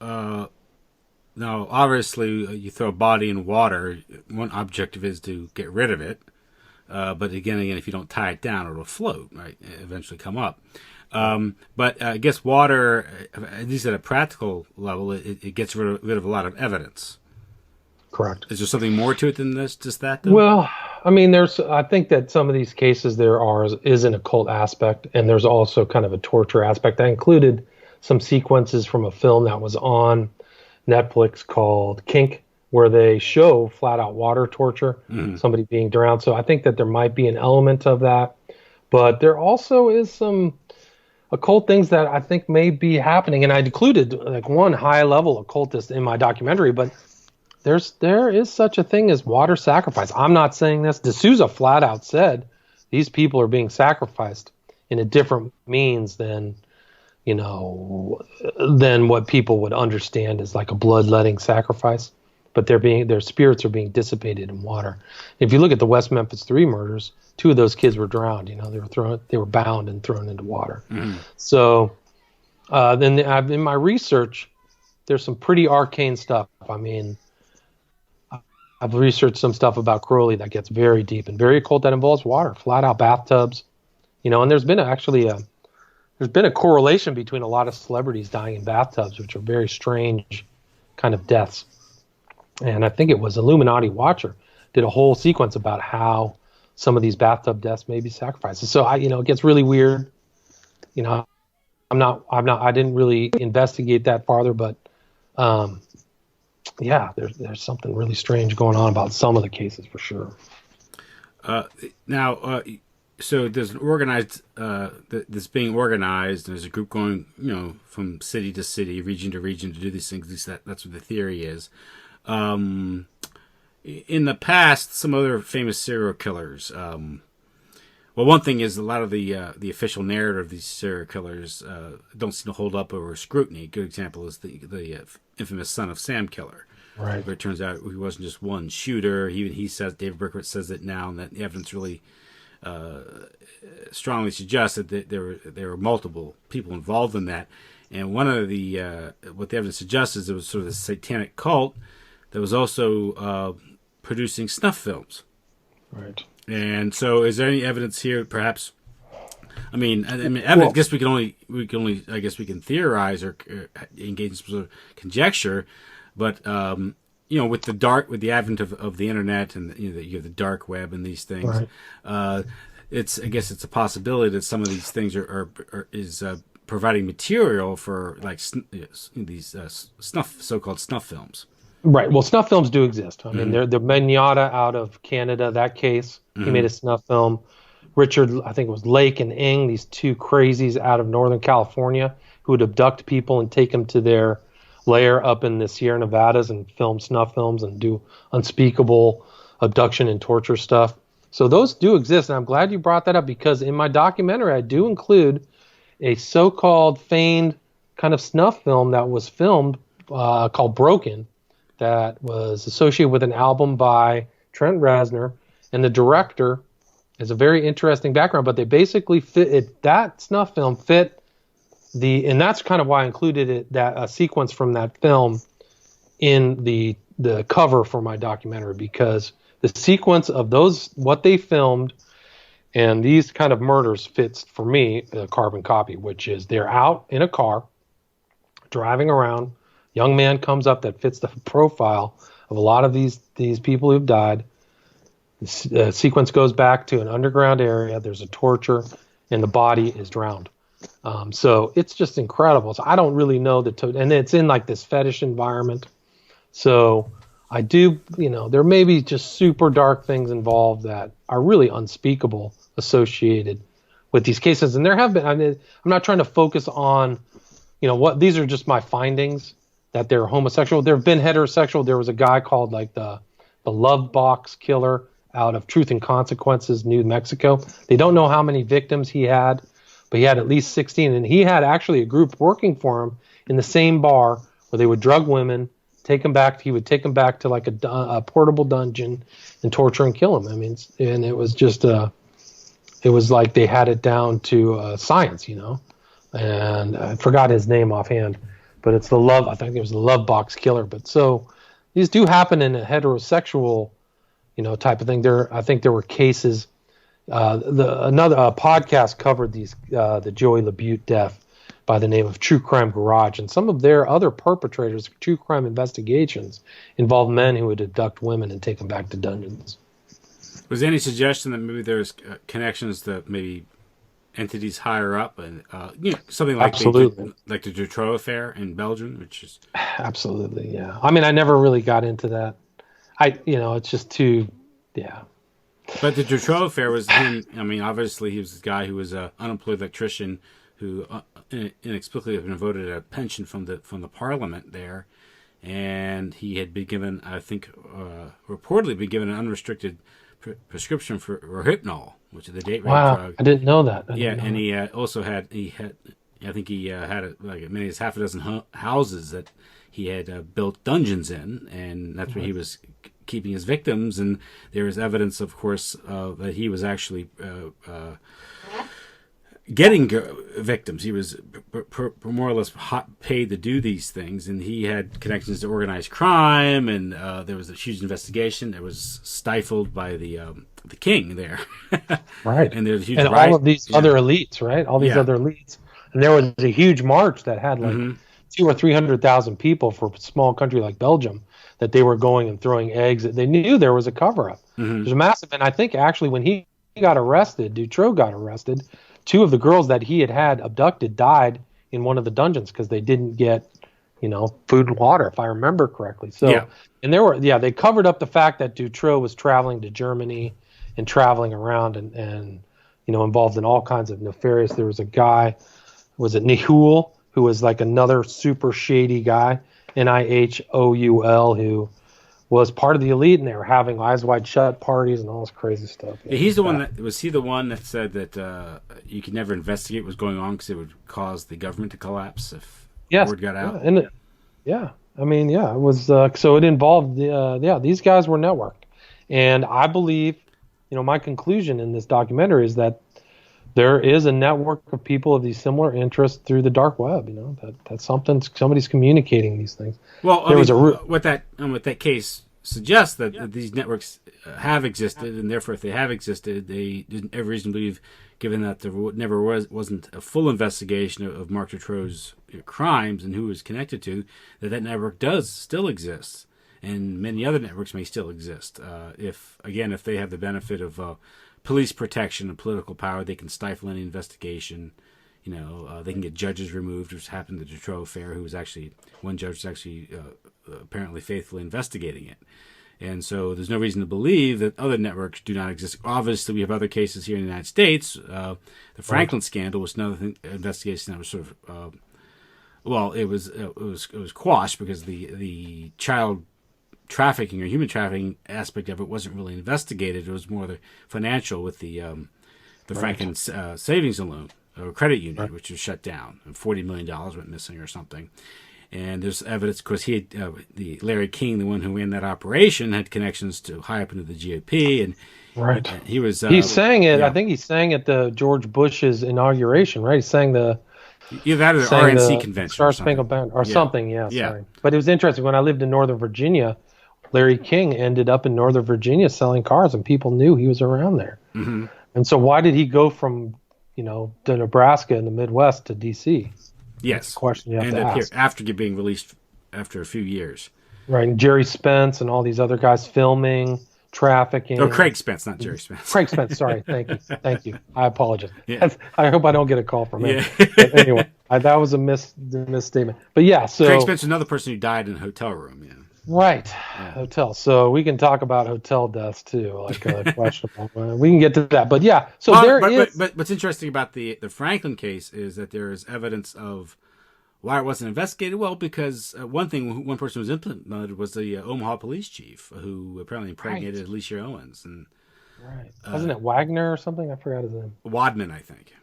Now, obviously, you throw a body in water, one objective is to get rid of it. But again, if you don't tie it down, it'll float, right? Eventually come up. But I guess water, at least at a practical level, it gets rid of a lot of evidence. Correct. Is there something more to it than this? Just that? Though? Well, I mean, I think that some of these cases is an occult aspect, and there's also kind of a torture aspect. I included some sequences from a film that was on Netflix called Kink, where they show flat out water torture, somebody being drowned. So I think that there might be an element of that, but there also is some occult things that I think may be happening. And I included like one high level occultist in my documentary, but there is such a thing as water sacrifice. I'm not saying this. D'Souza flat out said these people are being sacrificed in a different means than what people would understand as like a bloodletting sacrifice. But their spirits are being dissipated in water. If you look at the West Memphis 3 murders, 2 of those kids were drowned. They were bound and thrown into water. So then in my research, there's some pretty arcane stuff. I mean, I've researched some stuff about Crowley that gets very deep and very occult that involves water, flat out bathtubs. And there's been a correlation between a lot of celebrities dying in bathtubs, which are very strange kind of deaths. And I think it was Illuminati Watcher did a whole sequence about how some of these bathtub deaths may be sacrifices. So it gets really weird. I didn't really investigate that farther, but there's something really strange going on about some of the cases for sure. So there's an organized, that's being organized, and there's a group going, from city to city, region to region to do these things. At least that's what the theory is. In the past, some other famous serial killers. One thing is a lot of the official narrative of these serial killers don't seem to hold up over scrutiny. A good example is the infamous Son of Sam killer. Right. Where it turns out he wasn't just one shooter. Even he says, David Berkowitz says it now, and that the evidence really strongly suggests that there were multiple people involved in that. And one of what the evidence suggests is it was sort of a satanic cult that was also producing snuff films. Right. And so, is there any evidence here? Perhaps, evidence. I guess we can only. I guess we can theorize or engage in some sort of conjecture. But with the advent of the internet and you have the dark web and these things, right. It's a possibility that some of these things are providing material for like these so-called snuff films. Right. Well, snuff films do exist. I mean, the Mignata out of Canada, that case, he made a snuff film. Richard, I think it was Lake and Ng, these 2 crazies out of Northern California who would abduct people and take them to their lair up in the Sierra Nevadas and film snuff films and do unspeakable abduction and torture stuff. So those do exist, and I'm glad you brought that up because in my documentary I do include a so-called feigned kind of snuff film that was filmed called Broken that was associated with an album by Trent Reznor, and the director is a very interesting background, but they basically fit it. That snuff film fit and that's kind of why I included it, that a sequence from that film in the cover for my documentary, because the sequence of what they filmed and these kind of murders fits, for me, a carbon copy, which is they're out in a car driving around. Young man comes up that fits the profile of a lot of these people who've died. The sequence goes back to an underground area. There's a torture, and the body is drowned. So it's just incredible. So I don't really know and it's in like this fetish environment. So I do, there may be just super dark things involved that are really unspeakable associated with these cases. And there have been, I'm not trying to focus on, these are just my findings, that they're homosexual. There have been heterosexual. There was a guy called like the Love Box Killer out of Truth and Consequences, New Mexico. They don't know how many victims he had, but he had at least 16. And he had actually a group working for him in the same bar where they would drug women, he would take them back to like a portable dungeon and torture and kill them. I mean, and it was just, it was like they had it down to science, and I forgot his name offhand, but it's I think it was the Love Box Killer. But so these do happen in a heterosexual, type of thing. I think there were cases, another podcast covered the Joey LaBute death by the name of True Crime Garage, and some of their other perpetrators, true crime investigations, involved men who would abduct women and take them back to dungeons. Was there any suggestion that maybe there's connections to maybe entities higher up, and something like like the Dutroux affair in Belgium, which is absolutely, yeah. I mean, I never really got into that. It's just too, yeah. But the Dutroux affair was him. I mean, obviously, he was this guy who was an unemployed electrician who inexplicably had been voted a pension from the parliament there, and he had been given, I think, reportedly been given an unrestricted prescription for Rohypnol, which is the date rape drug. I didn't know that. He also had I think he had like as many as half a dozen houses that he had built dungeons in, and that's where he was keeping his victims. And there is evidence, of course, that he was actually getting victims. He was more or less paid to do these things, and he had connections to organized crime, and there was a huge investigation that was stifled by the king there. Right. And there's huge all of these other elites, right? All these other elites. And there was a huge march that had like 200,000 or 300,000 people for a small country like Belgium, that they were going and throwing eggs. They knew there was a cover-up. There's a massive, and I think actually when he got arrested, Dutroux got arrested, 2 of the girls that he had abducted died in one of the dungeons because they didn't get, food and water, if I remember correctly. So, and they covered up the fact that Dutroux was traveling to Germany and traveling around and involved in all kinds of nefarious. There was a guy, was it Nihul, who was like another super shady guy, Nihoul, who was part of the elite, and they were having eyes wide shut parties and all this crazy stuff. He's the one was he the one that said that you could never investigate what was going on because it would cause the government to collapse if word got out? It was so it involved these guys were networked, and I believe, my conclusion in this documentary is that there is a network of people of these similar interests through the dark web. That's somebody's communicating these things. Well, what that case suggests that these networks have existed, and therefore, if they have existed, they didn't have reason to believe, given that there never wasn't a full investigation of Marc Dutroux's crimes and who he was connected to, that network does still exist, and many other networks may still exist. If they have the benefit of police protection and political power, they can stifle any investigation. They can get judges removed, which happened to the Dutroux affair, one judge was actually apparently faithfully investigating it. And so there's no reason to believe that other networks do not exist. Obviously, we have other cases here in the United States. The Franklin scandal was another investigation that was sort of, it was quashed because the child trafficking or human trafficking aspect of it wasn't really investigated. It was more the financial with the Franklin savings and loan or credit union, which was shut down, and $40 million went missing or something. And there's evidence, of course, he had, the Larry King, the one who ran that operation, had connections to high up into the GOP, and Right. he was. He sang it. Yeah. I think he sang at the George Bush's inauguration, right? He sang the either that or the RNC convention, Star Spangled Banner, or something. Yeah, sorry. But it was interesting. When I lived in Northern Virginia, Larry King ended up in Northern Virginia selling cars, and people knew he was around there. Mm-hmm. And so, why did he go from to Nebraska in the Midwest to D.C.? Yes, that's a question you have to ask. Here after being released after a few years. Right, and Jerry Spence and all these other guys filming, trafficking. Oh, Craig Spence, not Jerry Spence. Craig Spence, sorry. Thank you. I apologize. Yeah. I hope I don't get a call from him. Yeah. But anyway, that was a misstatement. But yeah, so Craig Spence is another person who died in a hotel room. Yeah. Right, hotel. So we can talk about hotel deaths too, like questionable. We can get to that, but yeah. So But what's interesting about the Franklin case is that there is evidence of why it wasn't investigated. Well, because one person who was implemented was the Omaha police chief, who apparently impregnated Alicia Owens, and wasn't it Wagner or something? I forgot his name. Wadman, I think.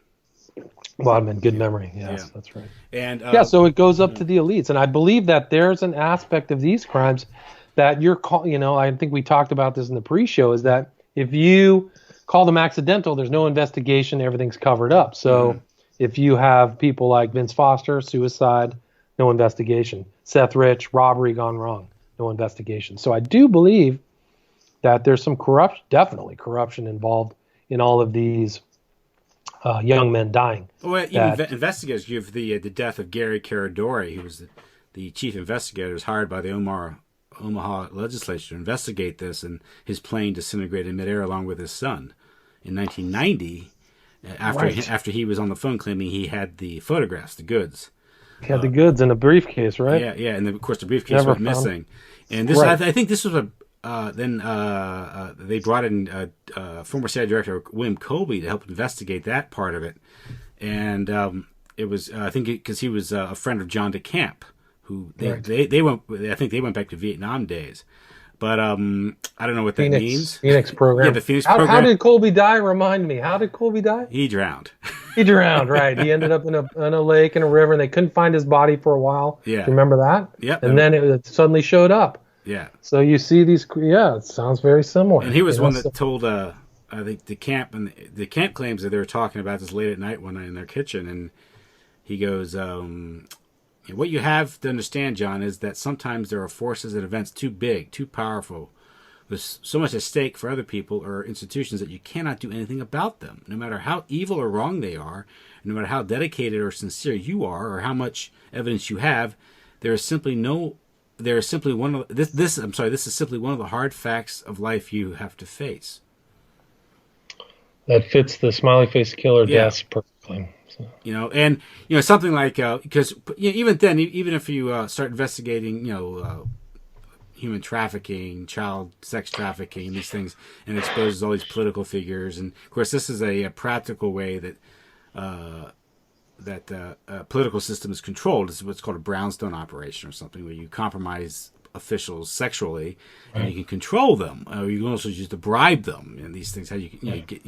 Wadman, good memory. Yes, that's right. And so it goes up to the elites, and I believe that there's an aspect of these crimes that I think we talked about this in the pre-show, is that if you call them accidental, there's no investigation, everything's covered up. So if you have people like Vince Foster, suicide, no investigation. Seth Rich, robbery gone wrong, no investigation. So I do believe that there's some definitely corruption involved in all of these young men dying. Well, even investigators give the death of Gary Caradori, who was the chief investigator, was hired by the Omaha legislature to investigate this, and his plane disintegrated in midair along with his son in 1990. After he was on the phone claiming he had the photographs, the goods. He had the goods in a briefcase, right? Yeah, and of course the briefcase went missing. And this, I think, this was they brought in former CIA director William Colby to help investigate that part of it, and it was I think because he was a friend of John DeCamp, who they went back to Vietnam days, but I don't know what that means. Phoenix program. Yeah, the Phoenix program. How did Colby die? Remind me. How did Colby die? He drowned. He drowned, right? He ended up in a lake, in a river, and they couldn't find his body for a while. Yeah, remember that? Yeah. And then it suddenly showed up. Yeah. So you see these. Yeah, it sounds very similar. And he was one that told I think DeCamp, and DeCamp claims that they were talking about this late at night one night in their kitchen, and he goes, "What you have to understand, John, is that sometimes there are forces and events too big, too powerful, with so much at stake for other people or institutions that you cannot do anything about them. No matter how evil or wrong they are, no matter how dedicated or sincere you are, or how much evidence you have, this is simply one of the hard facts of life you have to face." That fits the Smiley Face Killer deaths perfectly. So. Something like because even then, even if you start investigating, human trafficking, child sex trafficking, these things, and exposes all these political figures, and of course, this is a practical way that political system is controlled. This is what's called a brownstone operation or something, where you compromise officials sexually, and you can control them, or you can also use to bribe them, and these things. How you get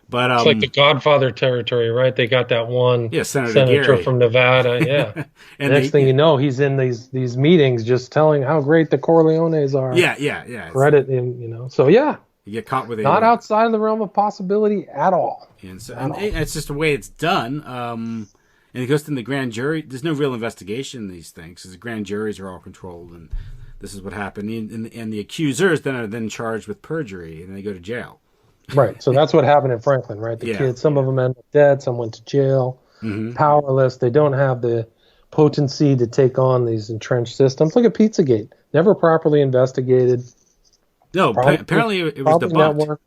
but it's like the Godfather territory, right? They got that one senator from Nevada, yeah. And next thing you know, he's in these meetings just telling how great the Corleones are. Yeah. Credit him, So yeah. You get caught with not outside of the realm of possibility at all. And it's just the way it's done. And it goes to the grand jury. There's no real investigation in these things, because the grand juries are all controlled, and this is what happened. And the accusers then are charged with perjury, and they go to jail. Right. So that's what happened in Franklin, right? The kids, some of them ended up dead, some went to jail, powerless. They don't have the potency to take on these entrenched systems. Look at Pizzagate. Never properly investigated. No, apparently it was debunked.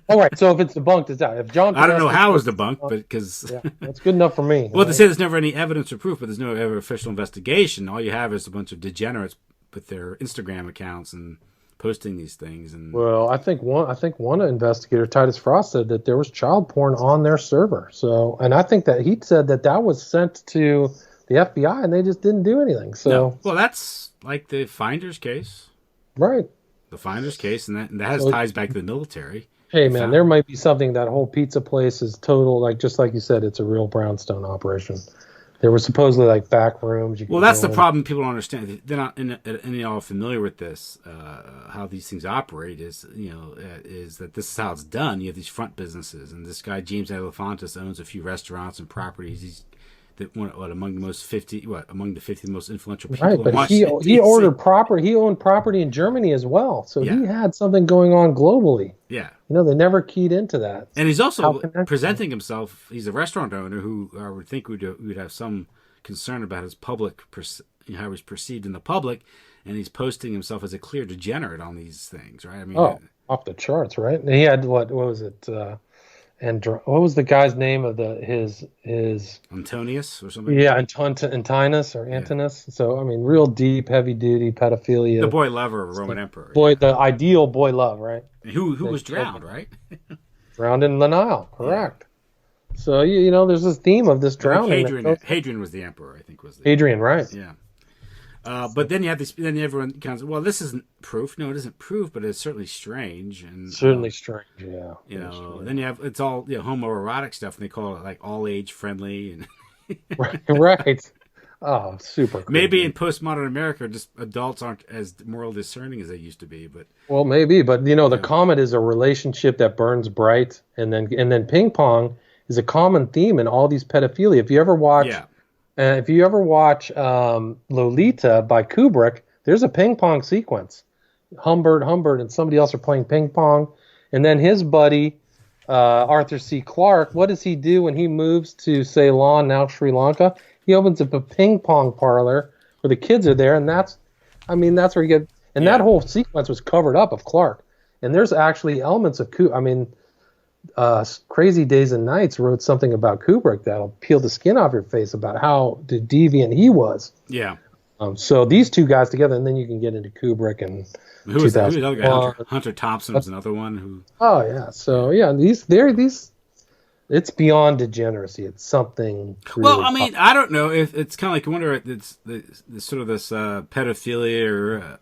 All right, so if it's debunked, it's out. If John, I don't know how it was debunked, but because that's good enough for me. Well, they say there's never any evidence or proof, but there's no ever official investigation. All you have is a bunch of degenerates with their Instagram accounts and posting these things. And I think one investigator, Titus Frost, said that there was child porn on their server. So, and I think that he said that was sent to the FBI, and they just didn't do anything. So, no. Well, that's like the Finders case, right? The Finders case, and that has ties back to the military. Hey, man, there might be something. That whole pizza place is total, just like you said, it's a real brownstone operation. There were supposedly like back rooms. Well, that's the problem. People don't understand. They're not any all familiar with this. How these things operate is that this is how it's done. You have these front businesses, and this guy James Alefantis owns a few restaurants and properties. He's among the 50 most influential people. Right, but he owned property in Germany as well, so he had something going on globally. Yeah, they never keyed into that. And he's also presenting himself. He's a restaurant owner who I would think would have some concern about his public, how he's perceived in the public, and he's posting himself as a clear degenerate on these things, right? I mean, off the charts, right? And he had what was it? And what was the guy's name of his Antonius or something? Yeah, Antinous or Antinous. Yeah. So I mean, real deep, heavy duty pedophilia. The boy lover of a Roman emperor. The ideal boy love, right? Who was drowned, right? Drowned in the Nile, correct. Yeah. So there's this theme of this drowning. Hadrian was the emperor, I think Hadrian, right? Yeah. But then you have this. Then everyone counts. Well, this isn't proof. No, it isn't proof, but it's certainly strange. And certainly strange. Yeah. Then you have it's all homoerotic stuff, and they call it like all age friendly and right. Oh, super. Creepy. Maybe in postmodern America, just adults aren't as moral discerning as they used to be. But maybe. But the comet is a relationship that burns bright, and then ping pong is a common theme in all these pedophilia. If you ever watch. Yeah. If you ever watch Lolita by Kubrick, there's a ping pong sequence. Humbert, and somebody else are playing ping pong. And then his buddy, Arthur C. Clarke, what does he do when he moves to Ceylon, now Sri Lanka? He opens up a ping pong parlor where the kids are there, and that's where you get... And that whole sequence was covered up of Clarke. And there's actually elements of Crazy Days and Nights wrote something about Kubrick that'll peel the skin off your face about how deviant he was. Yeah. So these two guys together, and then you can get into Kubrick and who was the other guy? Hunter Thompson was another one who. Oh yeah. So yeah, these. It's beyond degeneracy. It's something. Well, I mean, I don't know if it's kind of like I wonder. It's the sort of this pedophilia or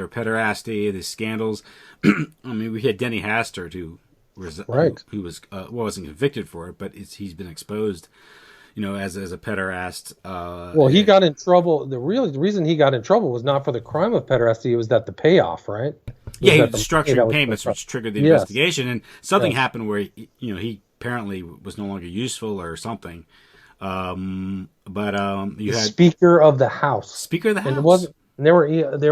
pederasty, these scandals. I mean, we had Denny Hastert who wasn't convicted for it, but he's been exposed, as a pederast. He got in trouble. The reason he got in trouble was not for the crime of pederasty; it was that the payoff, right? He was structuring payments, which triggered the investigation, and something happened where he apparently was no longer useful or something. You had Speaker of the House, and it wasn't. And there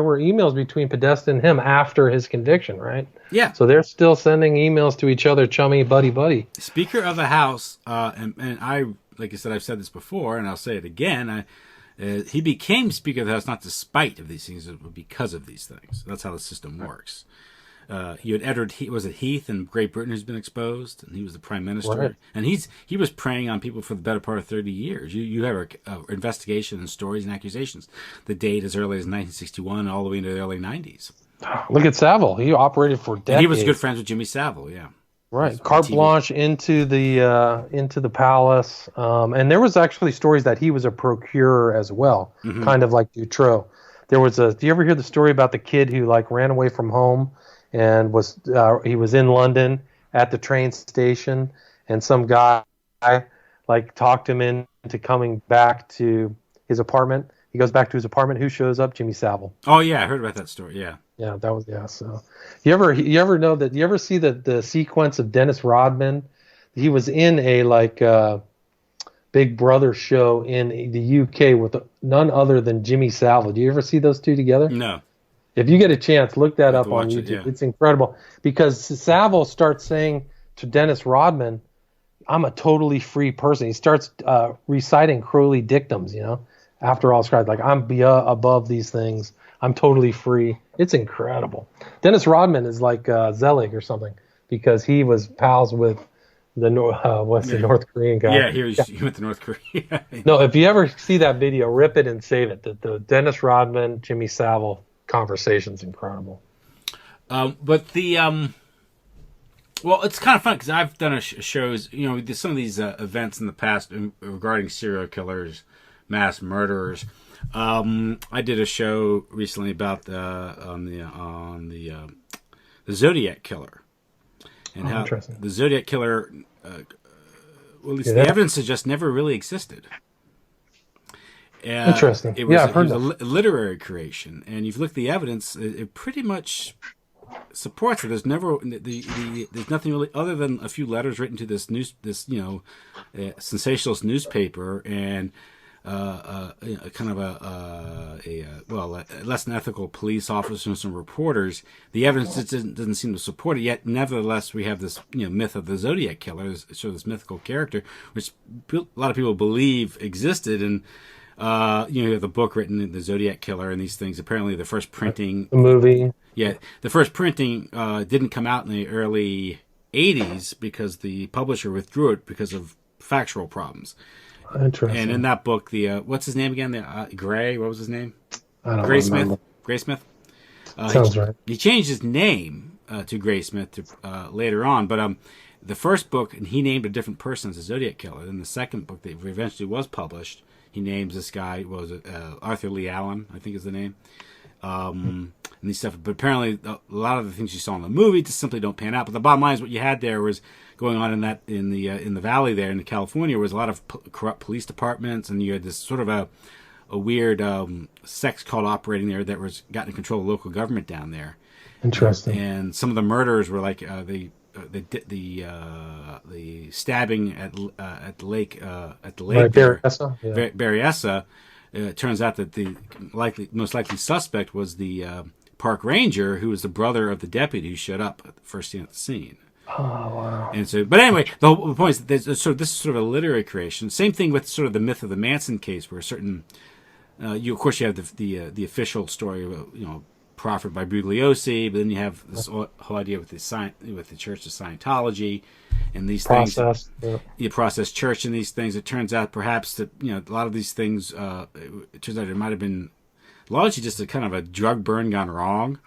were emails between Podesta and him after his conviction, right? Yeah. So they're still sending emails to each other, chummy, buddy. Speaker of the House, and I, like I said, I've said this before, and I'll say it again. He became Speaker of the House not despite of these things, but because of these things. That's how the system works. You had Edward Heath in Great Britain who's been exposed, and he was the Prime Minister, right. And he was preying on people for the better part of 30 years. You have investigation and stories and accusations that date as early as 1961 all the way into the early 90s. Look at Savile; he operated for decades. And he was good friends with Jimmy Savile, yeah. Right, carte blanche into the palace, and there was actually stories that he was a procurer as well, kind of like Dutroux. Do you ever hear the story about the kid who ran away from home? And he was in London at the train station, and some guy talked him into coming back to his apartment. He goes back to his apartment. Who shows up? Jimmy Savile. Oh yeah, I heard about that story. Yeah. Yeah, that was So, you ever know that? You ever see the sequence of Dennis Rodman? He was in a Big Brother show in the UK with none other than Jimmy Savile. Do you ever see those two together? No. If you get a chance, look that up on YouTube. It's incredible because Savile starts saying to Dennis Rodman, "I'm a totally free person." He starts reciting Crowley dictums, after all scribed, I'm above these things. I'm totally free. It's incredible. Dennis Rodman is like Zelig or something because he was pals with the North Korean guy. Yeah, he went to North Korea. No, if you ever see that video, rip it and save it. The Dennis Rodman, Jimmy Savile conversation's incredible. But it's kind of fun because I've done shows, some of these events in the past regarding serial killers, mass murderers. I did a show recently about the Zodiac killer, and how the Zodiac killer, the evidence suggests never really existed. Interesting. It was, I've heard it was a literary creation, and you've looked at the evidence. It pretty much supports it. There's never there's nothing really other than a few letters written to this sensationalist newspaper and kind of a less than ethical police officer and some reporters. The evidence just doesn't seem to support it. Yet, nevertheless, we have this myth of the Zodiac Killer, so this mythical character, which a lot of people believe existed. And you have the book written, The Zodiac Killer, and these things. Apparently, the first printing, the movie. Yeah, the first printing didn't come out in the early '80s because the publisher withdrew it because of factual problems. Interesting. And in that book, the what's his name again? The Gray. What was his name? I don't Gray remember. Smith. Gray Smith. Sounds right. He changed his name to Gray Smith later on, but the first book, and he named a different person as a Zodiac Killer. Then the second book that eventually was published, he names this guy Arthur Lee Allen, I think is the name. And these stuff, but apparently a lot of the things you saw in the movie just simply don't pan out. But the bottom line is, what you had there was going on in the valley there in California was a lot of corrupt police departments, and you had this sort of a weird sex cult operating there that was gotten control of local government down there. Interesting. And some of the murders were like the stabbing at the lake Right, Berryessa. Yeah. Berryessa. It turns out that the most likely suspect was the park ranger, who was the brother of the deputy who showed up at the first scene at the scene. Oh, wow. And so, but anyway, the whole point is that this is sort of a literary creation. Same thing with sort of the myth of the Manson case, where certain you have the official story of proffered by Bugliosi, but then you have this whole idea with the Church of Scientology and these things. You process church and these things. It turns out perhaps that a lot of these things. It turns out it might have been largely just a kind of a drug burn gone wrong.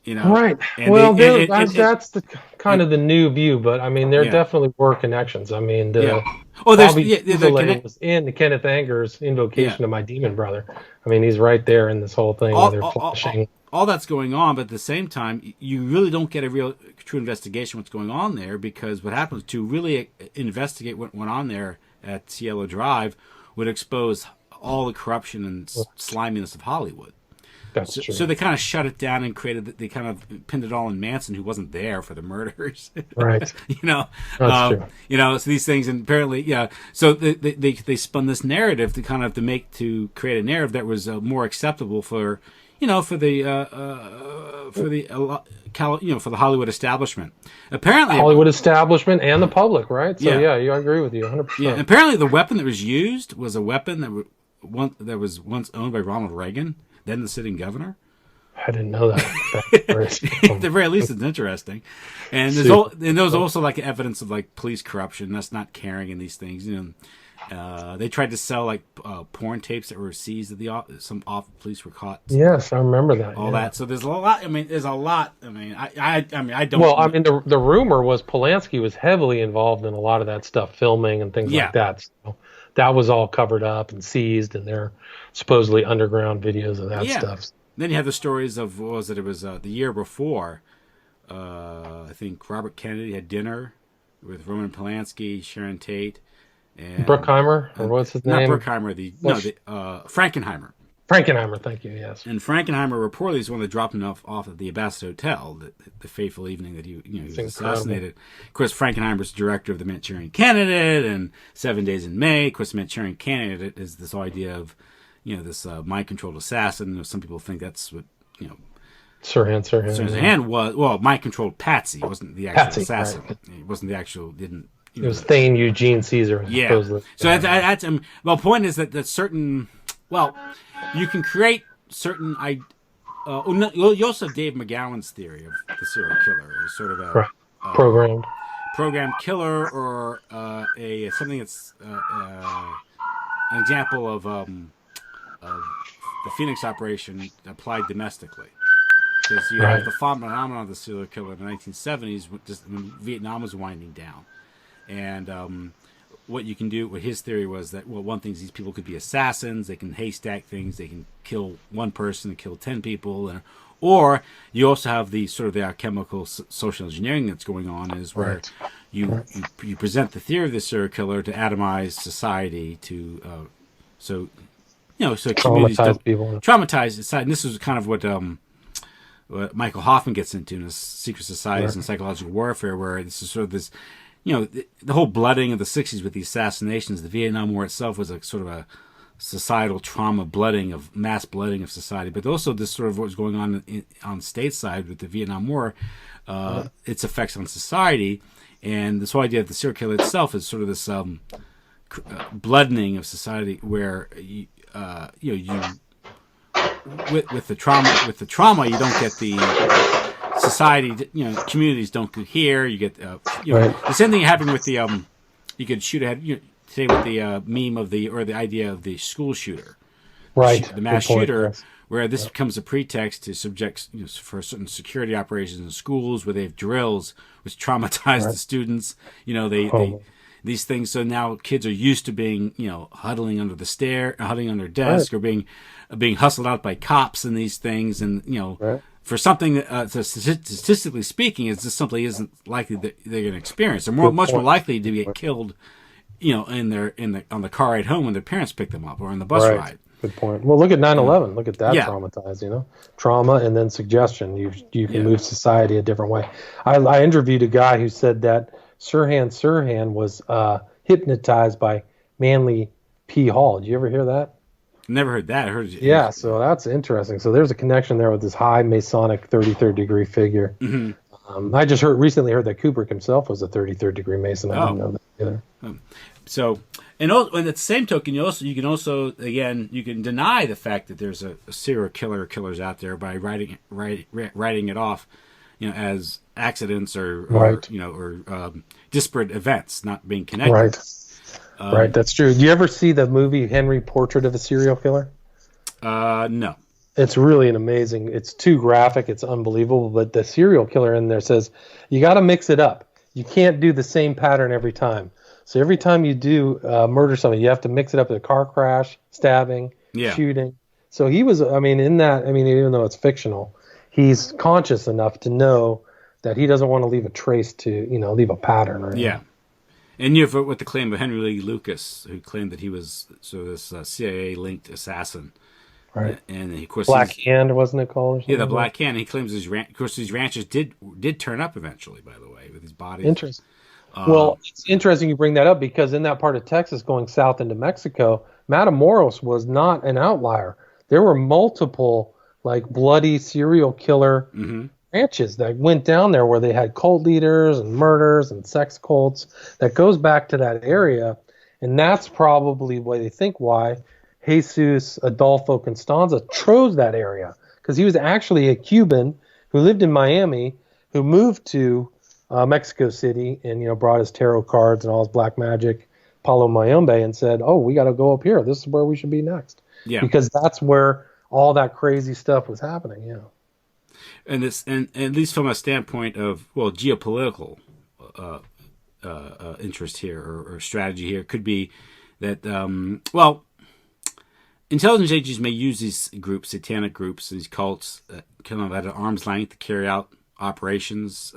Right. And well, that's the kind of the new view, but I mean, there definitely were connections. I mean, was in the Kenneth Anger's Invocation of My Demon Brother. I mean, he's right there in this whole thing where they're flashing. All that's going on, but at the same time, you really don't get a real true investigation of what's going on there, because what happens to really investigate what went on there at Cielo Drive would expose all the corruption and sliminess of Hollywood. That's true. So they kind of shut it down and they kind of pinned it all on Manson, who wasn't there for the murders. Right. That's true. So these things, and apparently, so they spun this narrative to create a narrative that was more acceptable for the Hollywood establishment. Apparently, Hollywood establishment and the public, right? So I agree with you 100%. Yeah. Apparently, the weapon that was used was a weapon that was once owned by Ronald Reagan, then the sitting governor. I didn't know that. At the very least, it's interesting. And there's also like evidence of like police corruption. That's not caring in these things. They tried to sell like porn tapes that were seized at some police were caught. Yes, I remember that. All that. So there's a lot. I mean, I don't. Well, I mean, the rumor was Polanski was heavily involved in a lot of that stuff, filming and things like that. So that was all covered up and seized, and they're supposedly underground videos of that stuff. Then you have the stories of it was the year before. I think Robert Kennedy had dinner with Roman Polanski, Sharon Tate. And Bruckheimer, or what's his name? Not Bruckheimer, Frankenheimer. Frankenheimer, thank you, yes. And Frankenheimer reportedly is the one that dropped him off at the Ambassador Hotel, the fateful evening that he was assassinated. Of course, Frankenheimer's director of the Manchurian Candidate and 7 Days in May. Of course, the Manchurian Candidate is this idea of, this mind-controlled assassin. Some people think that's what, Sirhan was. Well, mind-controlled Patsy wasn't the actual assassin. Right. It wasn't the actual, it was Thane Eugene Caesar. Supposedly. So that's the point is that certain, you can create certain. You also have Dave McGowan's theory of the serial killer as sort of a programmed killer, or something that's an example of the Phoenix operation applied domestically. Because you have the phenomenon of the serial killer in the 1970s, when Vietnam was winding down. And what you can do, what his theory was that, one thing is these people could be assassins. They can haystack things. They can kill one person and kill 10 people. Or you also have the sort of the alchemical social engineering that's going on, is where you present the theory of the serial killer to atomize society so so communities don't people. Traumatize society. And this is kind of what Michael Hoffman gets into in his Secret Societies and Psychological Warfare, where this is sort of this, the whole blooding of the 60s with the assassinations. The Vietnam War itself was a sort of a societal trauma mass blooding of society, but also this sort of what was going on on the state side with the Vietnam War, its effects on society, and this whole idea of the serial killer itself is sort of this bloodening of society, where with the trauma you don't get the society, communities don't cohere. You get the same thing happened with the you could shoot ahead. Today with the meme of the idea of the school shooter, right? The mass shooter, where this becomes a pretext to subject for certain security operations in schools where they have drills which traumatize the students. These things. So now kids are used to being huddling under a desk, or being hustled out by cops and these things, and for something that statistically speaking, it just simply isn't likely that they're going to experience. They're much more likely to get killed. On the car ride home when their parents pick them up, or on the bus ride. Good point. Well, look at 9/11. Look at that traumatized. Trauma and then suggestion. You can move society a different way. I interviewed a guy who said that Sirhan was hypnotized by Manly P. Hall. Did you ever hear that? Never heard that. I heard. Yeah, so that's interesting. So there's a connection there with this high Masonic 33rd degree figure. Mm-hmm. I just recently heard that Kubrick himself was a 33rd degree Mason. I didn't know that either. So, and at the same token, you can also deny the fact that there's a serial killer or killers out there by writing it off, as accidents or disparate events, not being connected. Right. Right. That's true. Do you ever see the movie Henry: Portrait of a Serial Killer? No. It's really amazing. It's too graphic. It's unbelievable. But the serial killer in there says you got to mix it up. You can't do the same pattern every time. So every time you do murder somebody, you have to mix it up with a car crash, stabbing, shooting. So he was, even though it's fictional, he's conscious enough to know that he doesn't want to leave a trace to, leave a pattern. Right? Yeah. And you have with the claim of Henry Lee Lucas, who claimed that he was sort of this CIA-linked assassin. Right. And of course, Black Hand, wasn't it called? Yeah, the Black Hand. He claims of course, these ranchers did turn up eventually, by the way, with his bodies. Interesting. Well, it's interesting you bring that up, because in that part of Texas going south into Mexico, Matamoros was not an outlier. There were multiple bloody serial killer ranches that went down there where they had cult leaders and murders and sex cults. That goes back to that area, and that's probably why Jesus Adolfo Constanza chose that area, because he was actually a Cuban who lived in Miami, who moved to Mexico City and brought his tarot cards and all his black magic, Palo Mayombe, and said, "Oh, we got to go up here. This is where we should be next." Yeah, because that's where all that crazy stuff was happening. Yeah, and at least from a standpoint of geopolitical interest here or strategy here, could be that intelligence agencies may use these groups, satanic groups, these cults, kind of at an arm's length to carry out operations,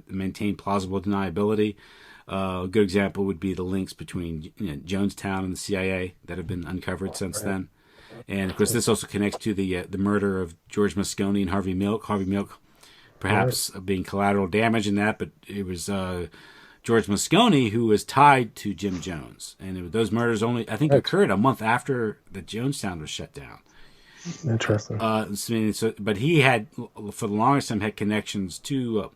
maintain plausible deniability. A good example would be the links between Jonestown and the CIA that have been uncovered since then. And, of course, this also connects to the murder of George Moscone and Harvey Milk. Harvey Milk perhaps being collateral damage in that, but it was George Moscone who was tied to Jim Jones. And those murders only, I think, occurred a month after the Jonestown was shut down. Interesting. But he had, for the longest time, had connections to,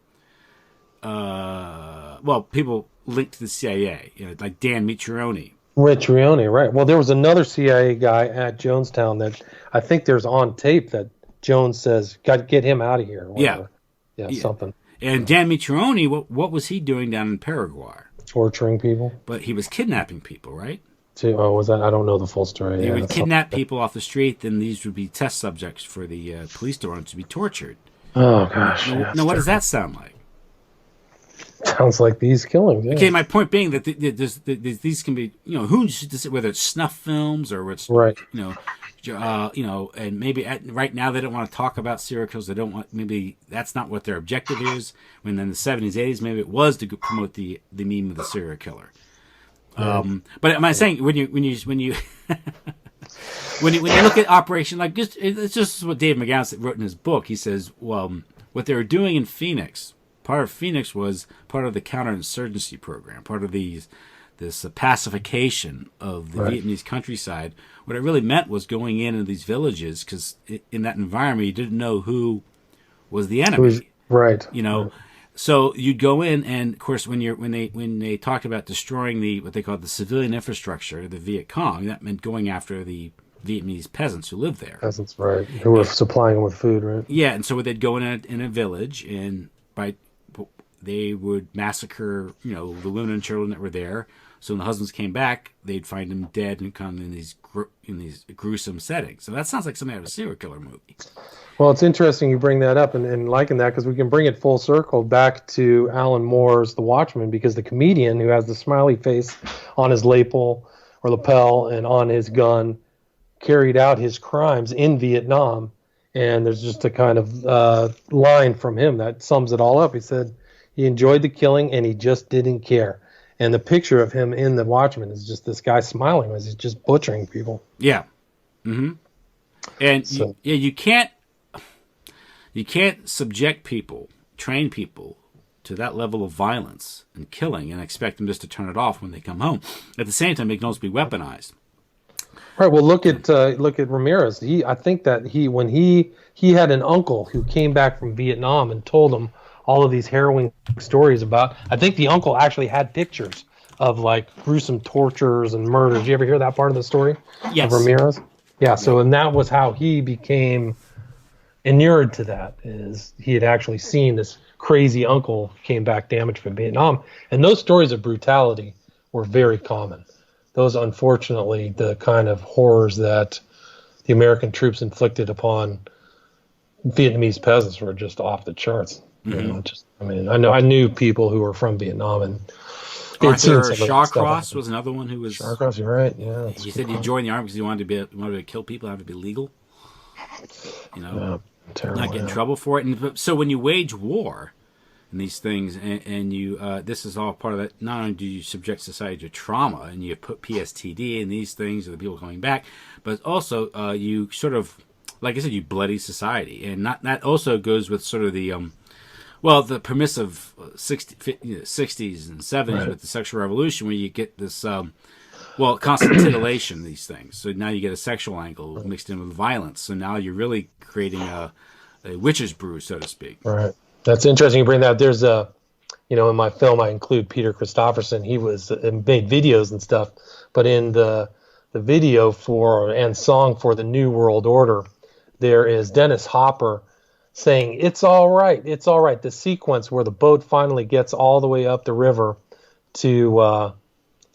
people linked to the CIA, like Dan Mitrione. Right. Well, there was another CIA guy at Jonestown that I think there's on tape that Jones says, "Got to get him out of here." Yeah, something. And Dan Mitrione, what was he doing down in Paraguay? Torturing people. But he was kidnapping people, right? Was that? I don't know the full story. He would kidnap people off the street, then these would be test subjects for the police department to be tortured. Oh gosh! Now, what does that sound like? Sounds like these killings. Yeah. Okay, my point being that these can be, whether it's snuff films or it's right, and maybe right now they don't want to talk about serial killers. They don't want, maybe that's not what their objective is. When in the 70s, 80s, maybe it was to promote the meme of the serial killer. But am I saying when you when you look at Operation, like it's just what Dave McGowan wrote in his book. He says, well, what they were doing in Phoenix, part of Phoenix was part of the counterinsurgency program, part of this pacification of the Vietnamese countryside. What it really meant was going into these villages, because in that environment you didn't know who was the enemy. Right. You know, so you'd go in, and of course, when they talked about destroying what they called the civilian infrastructure, the Viet Cong, that meant going after the Vietnamese peasants who lived there. Peasants, right? Who were supplying them with food, right? Yeah, and so they'd go in a village, and they would massacre, you know, the women and children that were there. So when the husbands came back, they'd find them dead and come in these gruesome settings. So that sounds like something out of a serial killer movie. Well, it's interesting you bring that up and liken that, because we can bring it full circle back to Alan Moore's The Watchmen, because the comedian who has the smiley face on his lapel and on his gun carried out his crimes in Vietnam. And there's just a kind of line from him that sums it all up. He said he enjoyed the killing and he just didn't care. And the picture of him in The Watchmen is just this guy smiling as he's just butchering people. Yeah. Mm-hmm. And So- you can't subject people, train people to that level of violence and killing and expect them just to turn it off when they come home. At the same time, they can also be weaponized. Right. Well, look at Ramirez. I think that when he had an uncle who came back from Vietnam and told him all of these harrowing stories about. I think the uncle actually had pictures of like gruesome tortures and murders. Did you ever hear that part of the story? Yes. Of Ramirez? Yeah. So, and that was how he became inured to that. Is he had actually seen this crazy uncle came back damaged from Vietnam, and those stories of brutality were very common. Those, unfortunately, the kind of horrors that the American troops inflicted upon Vietnamese peasants were just off the charts. Mm-hmm. You know, I knew people who were from Vietnam, and Arthur Shawcross was another one who was. Shawcross, you're right. Yeah, he said he joined the army because he wanted to kill people, have to be legal. You know, terrible, not get in trouble for it. And so when you wage war and these things, and you this is all part of that. Not only do you subject society to trauma, and you put PSTD and these things, or the people coming back, but also you sort of, like I said, you bloody society, and that also goes with sort of the the permissive 60s and 70s with the sexual revolution, where you get this constant titillation, these things. So now you get a sexual angle mixed in with violence. So now you're really creating a witch's brew, so to speak. Right. That's interesting you bring that. There's in my film I include Peter Christopherson. He made videos and stuff, but in the video and song for the New World Order, there is Dennis Hopper saying, "It's all right, it's all right." The sequence where the boat finally gets all the way up the river to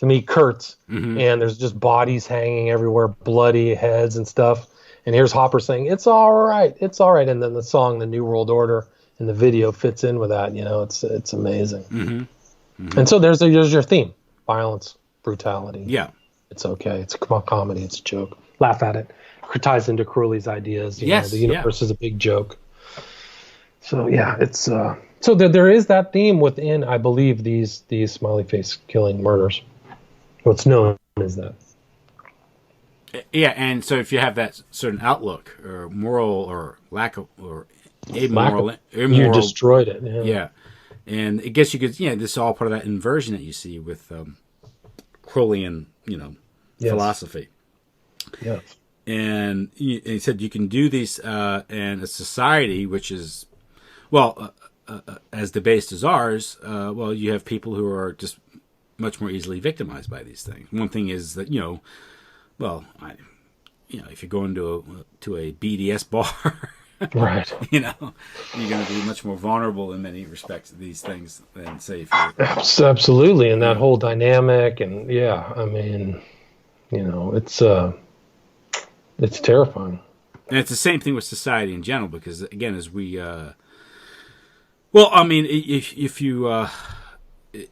meet Kurtz, and there's just bodies hanging everywhere, bloody heads and stuff. And here's Hopper saying, "It's all right, it's all right." And then the song, "The New World Order," in the video fits in with that. You know, it's amazing. Mm-hmm. Mm-hmm. And so there's your theme: violence, brutality. Yeah, it's okay. It's a comedy. It's a joke. Laugh at it. It ties into Crowley's ideas. You know, the universe is a big joke. So yeah, it's so there is that theme within, I believe, these smiley face killing murders. What's known as that. Yeah, and so if you have that certain outlook or moral or lack of or immoral, you destroyed it. Yeah, and I guess you could. Yeah, this is all part of that inversion that you see with Crowleyan, philosophy. Yeah. And he said you can do these in a society which is, as debased as ours. You have people who are just much more easily victimized by these things. One thing is that if you're going to a BDS bar, right? You're going to be much more vulnerable in many respects to these things than say if you're absolutely. And that whole dynamic, and it's terrifying. And it's the same thing with society in general, because again, as we,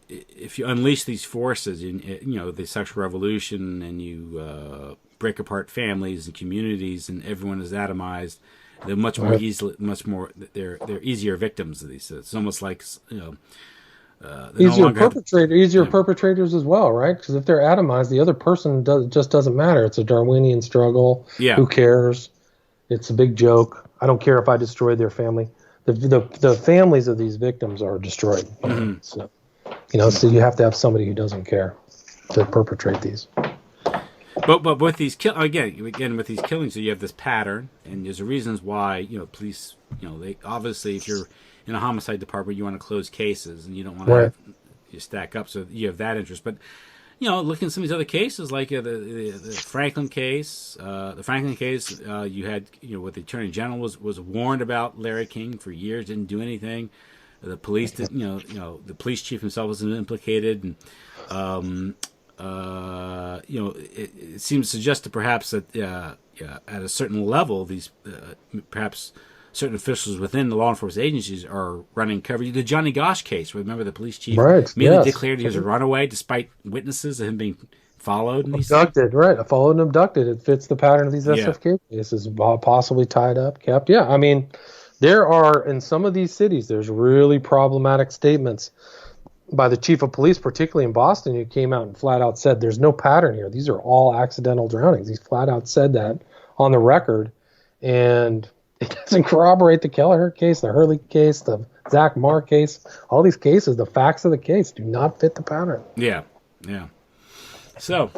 if you unleash these forces, the sexual revolution, and you break apart families and communities, and everyone is atomized, they're they're easier victims of these. It's almost like Easier perpetrators as well, right? Because if they're atomized, the other person just doesn't matter. It's a Darwinian struggle. Yeah. Who cares? It's a big joke. I don't care if I destroyed their family. The families of these victims are destroyed. Mm-hmm. So, so you have to have somebody who doesn't care to perpetrate these. But with these again with these killings, so you have this pattern, and there's reasons why police they obviously, if you're in a homicide department, you want to close cases and you don't want to you stack up, so you have that interest. But looking at some of these other cases, like the Franklin case, you had what the Attorney General was warned about Larry King for years, didn't do anything. The police did, the police chief himself wasn't implicated, and it seems to suggest that perhaps that at a certain level, these perhaps certain officials within the law enforcement agencies are running cover. The Johnny Gosch case, remember the police chief immediately declared he was a runaway despite witnesses of him being followed. And abducted, right? Followed and abducted. It fits the pattern of these SFK cases, possibly tied up, kept. Yeah, I mean, there are, in some of these cities, there's really problematic statements by the chief of police, particularly in Boston, who came out and flat out said there's no pattern here. These are all accidental drownings. He flat out said that on the record, and it doesn't corroborate the Kelleher case, the Hurley case, the Zach Marr case. All these cases, the facts of the case do not fit the pattern. Yeah. So,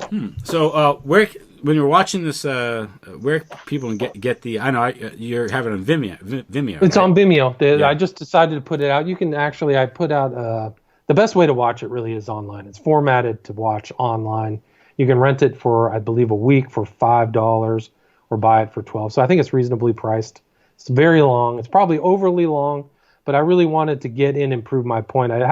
where when you're watching this, where people get the? I know you're having it on Vimeo. It's right? on Vimeo. Yeah. I just decided to put it out. You can actually, I put out. The best way to watch it really is online. It's formatted to watch online. You can rent it for, I believe, a week for $5 or buy it for $12. So I think it's reasonably priced. It's very long. It's probably overly long, but I really wanted to get in and prove my point. I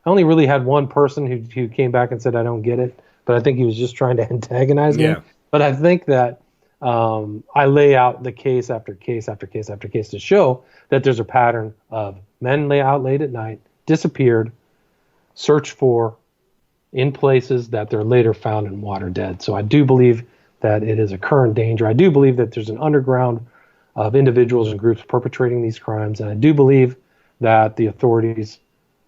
only really had one person who came back and said, I don't get it, but I think he was just trying to antagonize me. But I think that I lay out the case after case after case after case to show that there's a pattern of men lay out late at night, disappeared, searched for, in places that they're later found in water dead. So I do believe that it is a current danger. I do believe that there's an underground of individuals and groups perpetrating these crimes, and I do believe that the authorities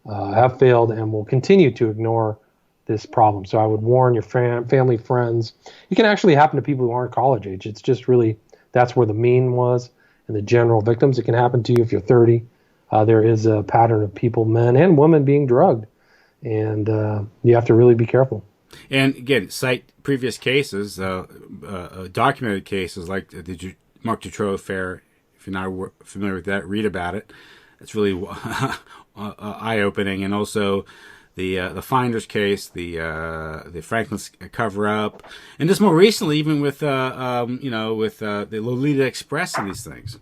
have failed and will continue to ignore this problem. So I would warn your family, friends. It can actually happen to people who aren't college age. It's just really, that's where the mean was, and the general victims. It can happen to you if you're 30. There is a pattern of people, men and women, being drugged, and you have to really be careful. And again, cite previous cases, documented cases like the Mark Dutroux affair. If you're not familiar with that, read about it. It's really eye-opening, and also the Finders case, the Franklin cover-up, and just more recently, even with the Lolita Express and these things,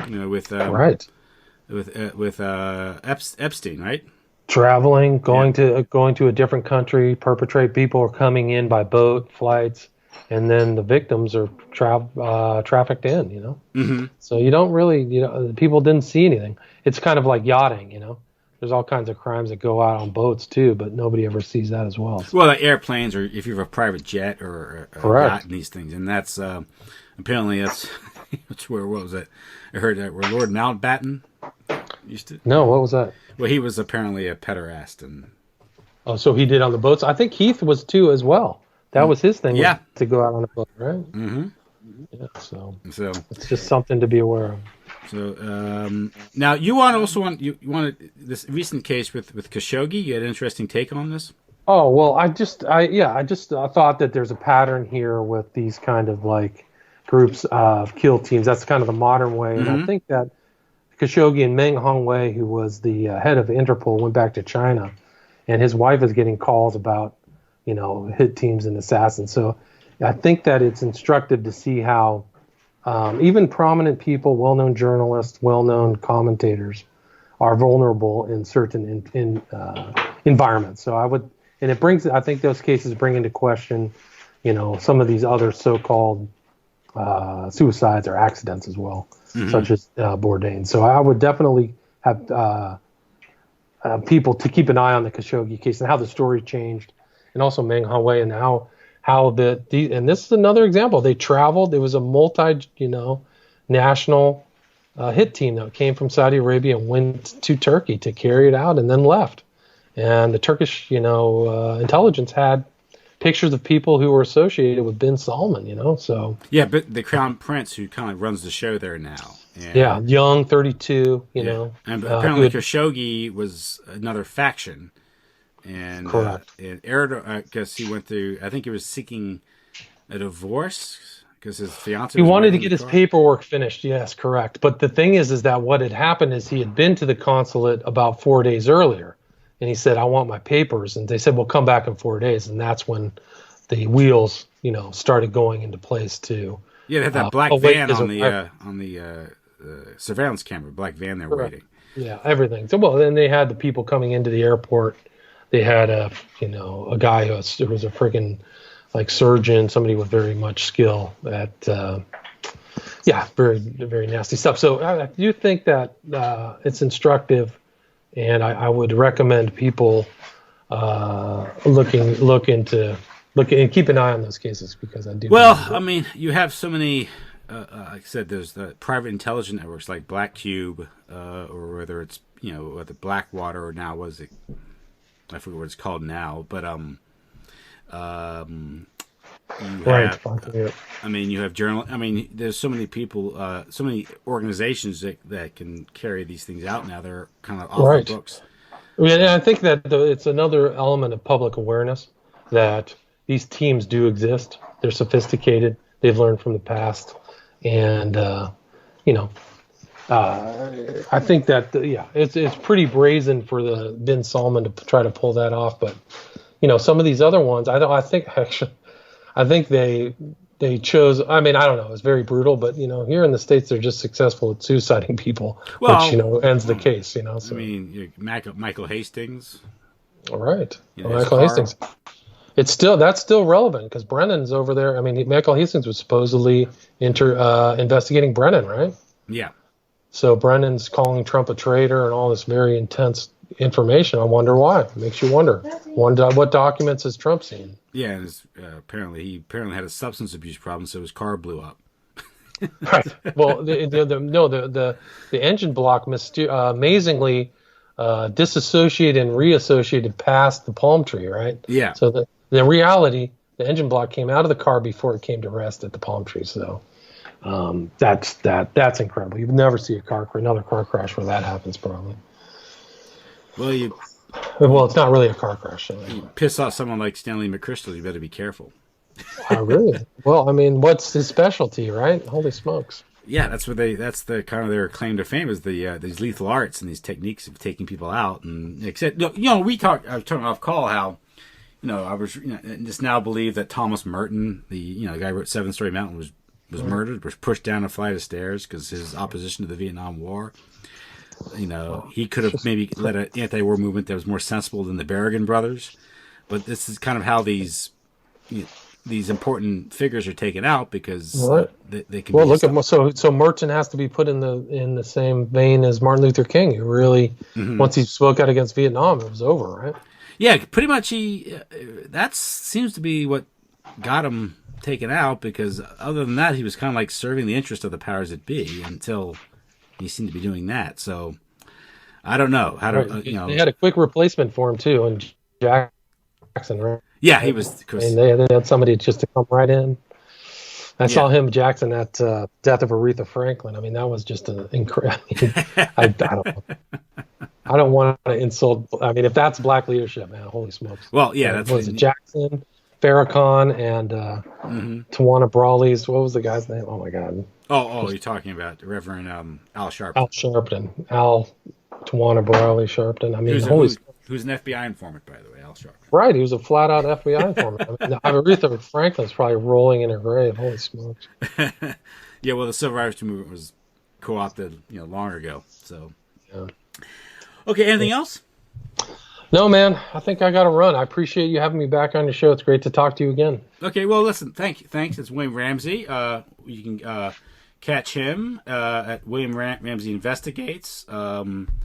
with Epstein, right? Traveling, going to a different country, people are coming in by boat, flights, and then the victims are trafficked in. Mm-hmm. So you don't really, people didn't see anything. It's kind of like yachting. There's all kinds of crimes that go out on boats too, but nobody ever sees that as well. Well, like airplanes, or if you have a private jet or a yacht and these things, and that's apparently that's where, what was it? I heard that where Lord Mountbatten used to. No, what was that? Well, he was apparently a pederast, and so he did on the boats. I think Heath was too as well. That was his thing. Yeah, to go out on a boat, right? Mm-hmm. Yeah, so it's just something to be aware of. So now you wanted this recent case with Khashoggi. You had an interesting take on this. Oh well, I just thought that there's a pattern here with these kind of like groups of kill teams. That's kind of the modern way, and I think that Khashoggi and Meng Hongwei, who was the head of Interpol, went back to China, and his wife is getting calls about hit teams and assassins. So I think that it's instructive to see how even prominent people, well-known journalists, well-known commentators, are vulnerable in certain environments. So I think those cases bring into question, some of these other so-called suicides or accidents as well, such as Bourdain. So I would definitely have people to keep an eye on the Khashoggi case and how the story changed, and also Meng Hongwei and how and this is another example. They traveled. It was a national hit team that came from Saudi Arabia and went to Turkey to carry it out and then left. And the Turkish, intelligence had pictures of people who were associated with bin Salman, so. Yeah, but the Crown Prince, who kind of runs the show there now. And, yeah, young, 32, And apparently Khashoggi was another faction. And, correct. And Erdogan, I guess he went through, I think he was seeking a divorce because his fiance. He wanted to get his paperwork finished. Yes, correct. But the thing is that what had happened is he had been to the consulate about 4 days earlier, and he said, "I want my papers." And they said, "Well, come back in 4 days." And that's when the wheels, started going into place too. Yeah, they had that black van on the surveillance camera, black van there waiting. Yeah, everything. So, well, then they had the people coming into the airport. They had a guy who was a freaking surgeon, somebody with very much skill at, very, very nasty stuff. So I do think that it's instructive, and I would recommend people look and keep an eye on those cases because I do. Well, I mean, you have so many. Like I said, there's the private intelligence networks like Black Cube, or whether it's the Blackwater or now was it. I forget what it's called now, but you have, I mean, you have journal. I mean, there's so many people, so many organizations that can carry these things out now. They're kind of off the books. Yeah, and I think that it's another element of public awareness that these teams do exist. They're sophisticated. They've learned from the past, and I think that it's pretty brazen for the bin Salman to try to pull that off, but some of these other ones, I think they chose. I mean, I don't know. It's very brutal, but here in the States, they're just successful at suiciding people, which ends the case. So. I mean, Michael Hastings. All right, Michael Hastings. That's still relevant because Brennan's over there. I mean, Michael Hastings was supposedly investigating Brennan, right? Yeah. So Brennan's calling Trump a traitor and all this very intense information. I wonder why. It makes you wonder. What documents has Trump seen? Yeah, and he apparently had a substance abuse problem, so his car blew up. Right. Well, the engine block amazingly disassociated and reassociated past the palm tree, right? Yeah. So in reality, the engine block came out of the car before it came to rest at the palm tree. So. That's incredible. You'd never see another car crash where that happens, probably. Well, it's not really a car crash. So you piss off someone like Stanley McChrystal, you better be careful. Oh, really? Well, I mean, what's his specialty, right? Holy smokes! Yeah, that's the kind of their claim to fame is these lethal arts and these techniques of taking people out. And except, I was talking off call how, I was just now believe that Thomas Merton, the guy who wrote 7-Story Mountain, was murdered, was pushed down a flight of stairs because his opposition to the Vietnam War. He could have maybe led an anti-war movement that was more sensible than the Berrigan brothers. But this is kind of how these important figures are taken out because they can. Well, look at so Merton has to be put in the same vein as Martin Luther King, who really once he spoke out against Vietnam, it was over, right? Yeah, pretty much. That seems to be what got him taken out, because other than that, he was kind of like serving the interest of the powers that be until he seemed to be doing that. So I don't know how to, They had a quick replacement for him too, and Jackson, right? Yeah, he was. And they had somebody just to come right in. I saw him, Jackson, at Death of Aretha Franklin. I mean, that was just an incredible. I don't know. I don't want to insult. I mean, if that's black leadership, man, holy smokes. Well, yeah, that's was it Jackson, Farrakhan, and Tawana Brawley's. What was the guy's name? Oh my God. Oh, you're talking about Reverend Al Sharpton. Al Sharpton. Tawana Brawley Sharpton. I mean, who's an FBI informant, by the way, Al Sharpton. Right, he was a flat-out FBI informant. I mean, Aretha Franklin's probably rolling in her grave. Holy smokes. Yeah, well, the Civil Rights Movement was co-opted, long ago. So. Yeah. Okay, anything else? No, man. I think I got to run. I appreciate you having me back on your show. It's great to talk to you again. Okay, well, listen, thanks. It's William Ramsey. You can catch him at William Ramsey Investigates.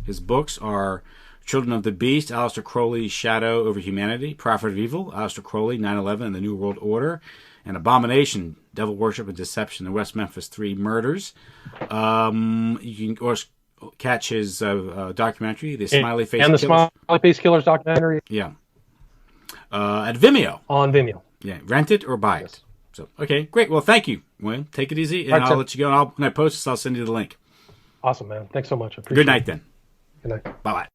His books are Children of the Beast, Aleister Crowley's Shadow over Humanity, Prophet of Evil, Aleister Crowley, 9/11 and the New World Order, and Abomination, Devil Worship and Deception, the West Memphis 3 Murders. You can catch his documentary, the Smiley Face and the Killers. Smiley Face Killers documentary. Yeah. At Vimeo. On Vimeo. Yeah, rent it or buy it. So, okay, great. Well, thank you, William. Take it easy, and Right, I'll sir. let you go. And when I post this, I'll send you the link. Awesome, man. Thanks so much. I appreciate Good night, then. Good night. Bye-bye.